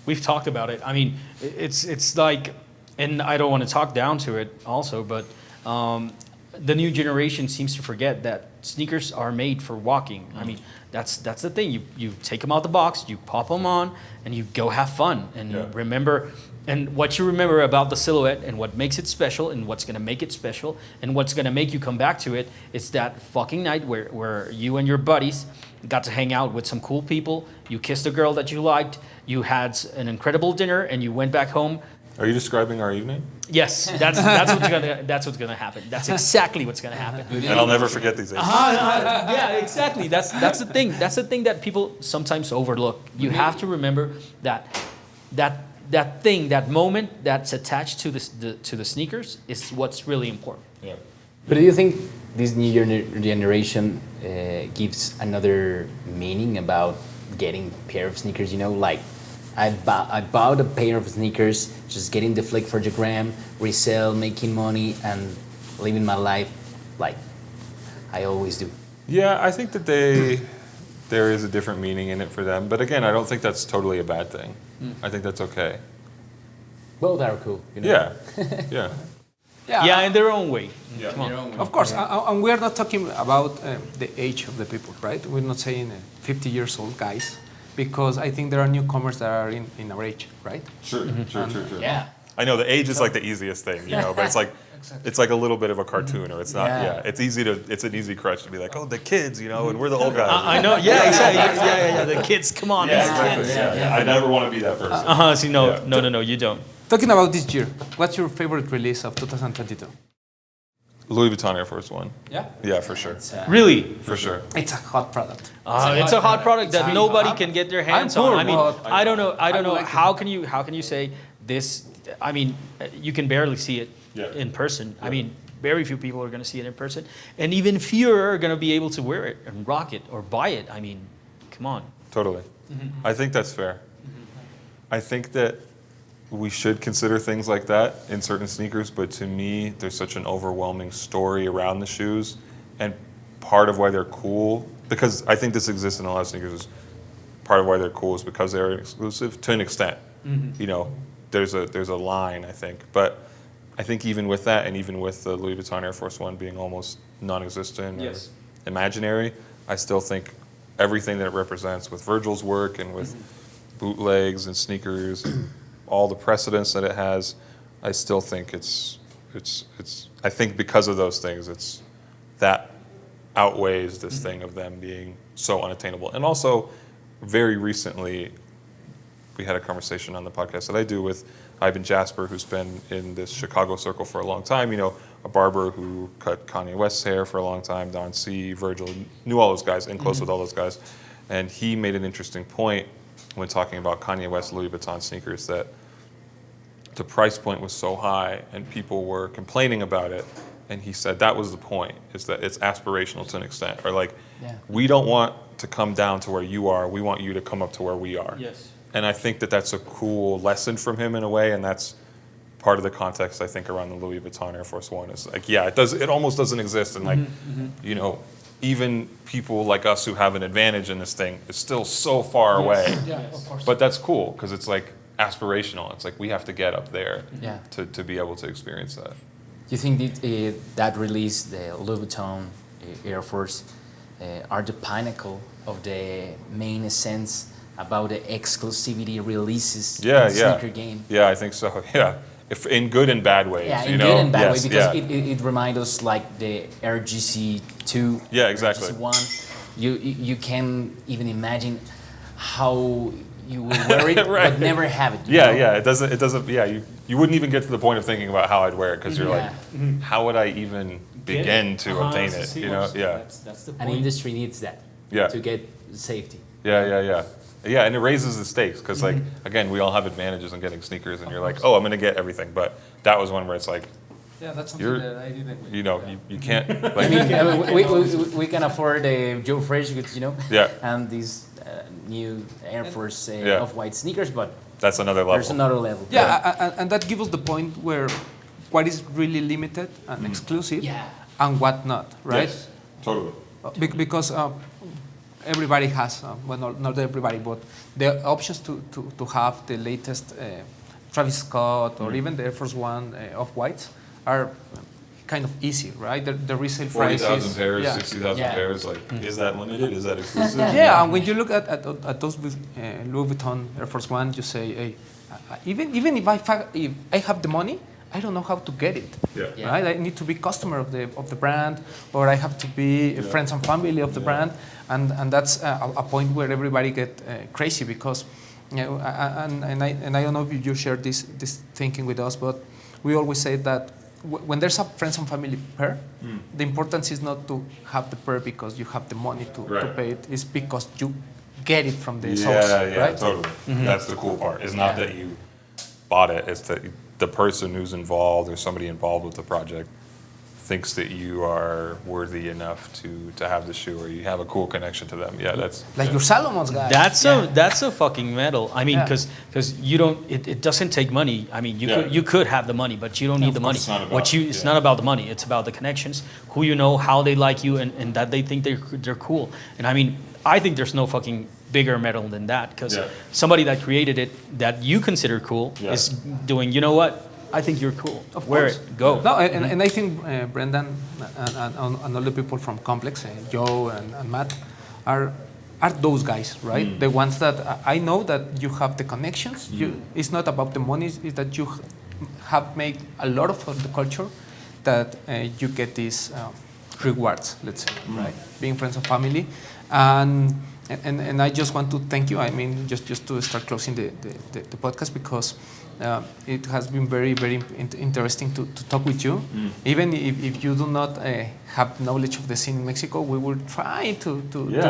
We've talked about it. I mean, it's like, and I don't want to talk down to it also, but the new generation seems to forget that sneakers are made for walking. I mean, that's the thing. You take them out the box, you pop them on, and you go have fun and remember. And what you remember about the silhouette and what makes it special and what's going to make it special and what's going to make you come back to it is that fucking night where you and your buddies got to hang out with some cool people, you kissed a girl that you liked, you had an incredible dinner, and you went back home Are you describing our evening? Yes, that's what's gonna happen. That's exactly what's gonna happen. And I'll never forget these days. Yeah, exactly. That's the thing. That's the thing that people sometimes overlook. You have to remember that thing, that moment that's attached to the sneakers is what's really important. Yeah. But do you think this new generation gives another meaning about getting a pair of sneakers? You know, like I bought a pair of sneakers, just getting the flick for the gram, resell, making money, and living my life like I always do. Yeah, I think that there is a different meaning in it for them. But again, I don't think that's totally a bad thing. I think that's okay. Both are cool. You know? Yeah. Yeah, in their own way. Yeah. Come on. Of course, and we are not talking about the age of the people, right? We're not saying 50 years old guys, because I think there are newcomers that are in our age, right? Sure. Yeah. I know the age is like the easiest thing, you know, but it's like it's like a little bit of a cartoon, or it's not. Yeah. It's an easy crutch to be like, oh, the kids, you know, and we're the old guys. I know. Yeah, exactly. Yeah. The kids, come on, these kids. I never want to be that person. See, no, you don't. Talking about this year, what's your favorite release of 2022? Louis Vuitton Air Force One. Yeah? Yeah, for sure. Really? For sure. It's a hot product. It's a hot product that nobody can get their hands I'm on. poor, I mean, but I don't know. like it. How can you say this? I mean, you can barely see it in person. I mean, very few people are going to see it in person, and even fewer are going to be able to wear it and rock it or buy it. I mean, come on. Totally. I think that's fair. I think that we should consider things like that in certain sneakers, but to me, there's such an overwhelming story around the shoes, and part of why they're cool, because I think this exists in a lot of sneakers, is part of why they're cool is because they're exclusive to an extent. You know, there's a line, I think, but I think even with that, and even with the Louis Vuitton Air Force One being almost non-existent or imaginary, I still think everything that it represents with Virgil's work and with bootlegs and sneakers, and all the precedents that it has, I still think it's. I think because of those things, it's that outweighs this thing of them being so unattainable. And also, very recently, we had a conversation on the podcast that I do with Ivan Jasper, who's been in this Chicago circle for a long time. You know, a barber who cut Kanye West's hair for a long time, Don C, Virgil, knew all those guys, and close with all those guys. And he made an interesting point when talking about Kanye West Louis Vuitton sneakers, that the price point was so high and people were complaining about it. And he said that was the point, is that it's aspirational to an extent. Or like, we don't want to come down to where you are, we want you to come up to where we are. Yes. And I think that that's a cool lesson from him in a way, and that's part of the context, I think, around the Louis Vuitton Air Force One. Is like, it almost doesn't exist, and like, you know, even people like us who have an advantage in this thing is still so far away. Yeah, of course. But that's cool, because it's like aspirational. It's like we have to get up there to be able to experience that. Do you think that release, the Louis Vuitton Air Force, are the pinnacle of the main essence about the exclusivity releases in the sneaker game? Yeah, I think so. Yeah, if in good and bad ways. Yeah, you in know? good and bad way, Yes, because it reminds us like the RGC2. Yeah, exactly. RGC1. You can even imagine how you will wear it, Right. but never have it. Yeah, know? yeah. It doesn't. Yeah, you wouldn't even get to the point of thinking about how I'd wear it, because you're like, how would I even begin to obtain it? You know? Yeah. That's the An point. industry needs that to get safety. Yeah, and it raises the stakes, because like, again, we all have advantages in getting sneakers, and you're like, oh, I'm gonna get everything, but that was one where it's like, Yeah, that's something You're- that I didn't. you know, you can't. I Like, mean, we can afford a Joe Fresh, you know, Yeah. and these new Air Force Yeah. off-white sneakers, but that's another level. there's another level. And that gives us the point where what is really limited and exclusive, and what not, right? Yes, totally. Because everybody has, well, not everybody, but the options to have the latest Travis Scott or even the Air Force One off-whites are kind of easy, right? The resale price 40,000 is... pairs, yeah. 60,000 Yeah. pairs. Like, is that limited? Is that exclusive? Yeah, and when you look at those with Louis Vuitton Air Force One, you say, hey, even if I have the money, I don't know how to get it. Yeah. Right? I need to be customer of the brand, or I have to be friends and family of the brand, and that's a point where everybody get crazy, because and I don't know if you share this thinking with us, but we always say that when there's a friends and family pair, the importance is not to have the pair because you have the money to pay it. It's because you get it from the source, right? Totally. That's the cool part. It's not that you bought it. It's that the person who's involved or somebody involved with the project thinks that you are worthy enough to have the shoe, or you have a cool connection to them. Yeah, that's like your Salomon's guy. That's a fucking medal. I mean, because you don't. It doesn't take money. I mean, you could have the money, but you don't need the money. It's not about the money. It's about the connections, who you know, how they like you, and that they think they're cool. And I mean, I think there's no fucking bigger medal than that, because somebody that created it that you consider cool is doing. You know what? I think you're cool. Wear it. Go. No, and I think Brendan and all the people from Complex, Joe and Matt, are those guys, right? The ones that I know that you have the connections. It's not about the money. It's that you have made a lot of the culture that you get these rewards, let's say, right? Being friends and family. And I just want to thank you. I mean, just to start closing the podcast, because it has been very, very interesting to talk with you. Even if you do not have knowledge of the scene in Mexico, we will try to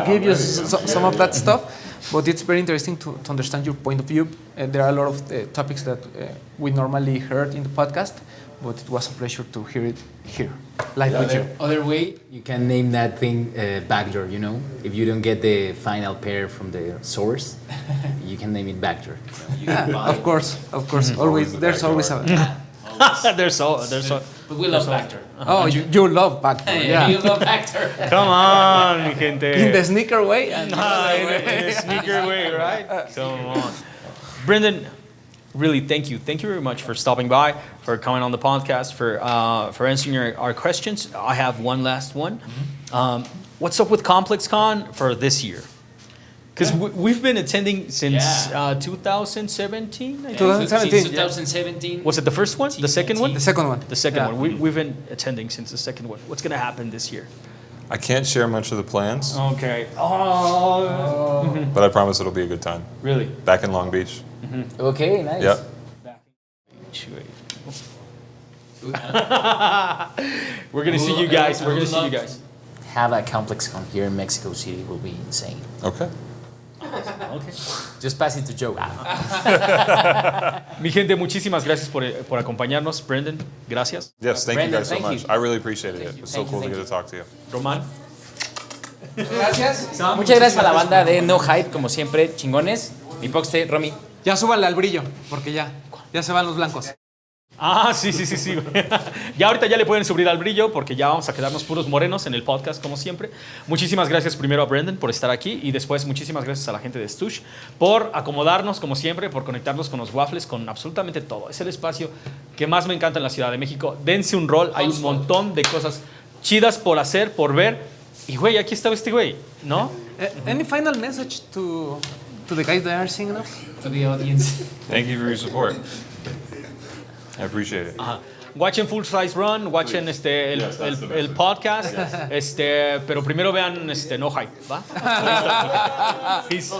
give you some of that stuff. But it's very interesting to understand your point of view. There are a lot of topics that we normally heard in the podcast, but it was a pleasure to hear it here, live with you. Other way, you can name that thing backdoor, you know? If you don't get the final pair from the source, you can name it backdoor. Of course. Always, there's always a... there's But we love backdoor. Oh, you love backdoor. You love backdoor. Come on, mi gente. In the sneaker way? And in the sneaker way, right? Come on. Brendan, really, thank you. Thank you very much for stopping by, for coming on the podcast, for answering our questions. I have one last one. What's up with ComplexCon for this year? Because we've been attending since 2017, I think. 2017. Was it the first one? The second one? The second one. The second one. We've been attending since the second one. What's going to happen this year? I can't share much of the plans, Okay. Oh. but I promise it'll be a good time. Really? Back in Long Beach. Okay, nice. Yep. We're going to see you guys. We're going to see you guys. Have a ComplexCon here in Mexico City will be insane. Okay. Okay. Just pass it to Joe. Mi gente, muchísimas gracias por acompañarnos. Brendan, gracias. Yes, thank Brendan, you guys so thank much. you. I really appreciated it. you, It's so thank cool you, to get to talk to you. Román. Gracias. Muchas gracias a la banda de No Hype, como siempre, chingones. Mi poxte, Romy. Ya súbale al brillo, porque ya se van los blancos. Ah, sí. Ya ahorita ya le pueden subir al brillo porque ya vamos a quedarnos puros morenos en el podcast como siempre. Muchísimas gracias primero a Brendan por estar aquí y después muchísimas gracias a la gente de Stush por acomodarnos como siempre, por conectarnos con los waffles, con absolutamente todo. Es el espacio que más me encanta en la Ciudad de México. Dense un rol, hay un montón de cosas chidas por hacer, por ver. Y güey, aquí estaba este güey, ¿no? Any final message to the guys that are seeing us? To the audience. Thank you for your support. I appreciate it. Watchen Full Size Run, watchen el podcast, pero primero vean No Hype, ¿va? Peace.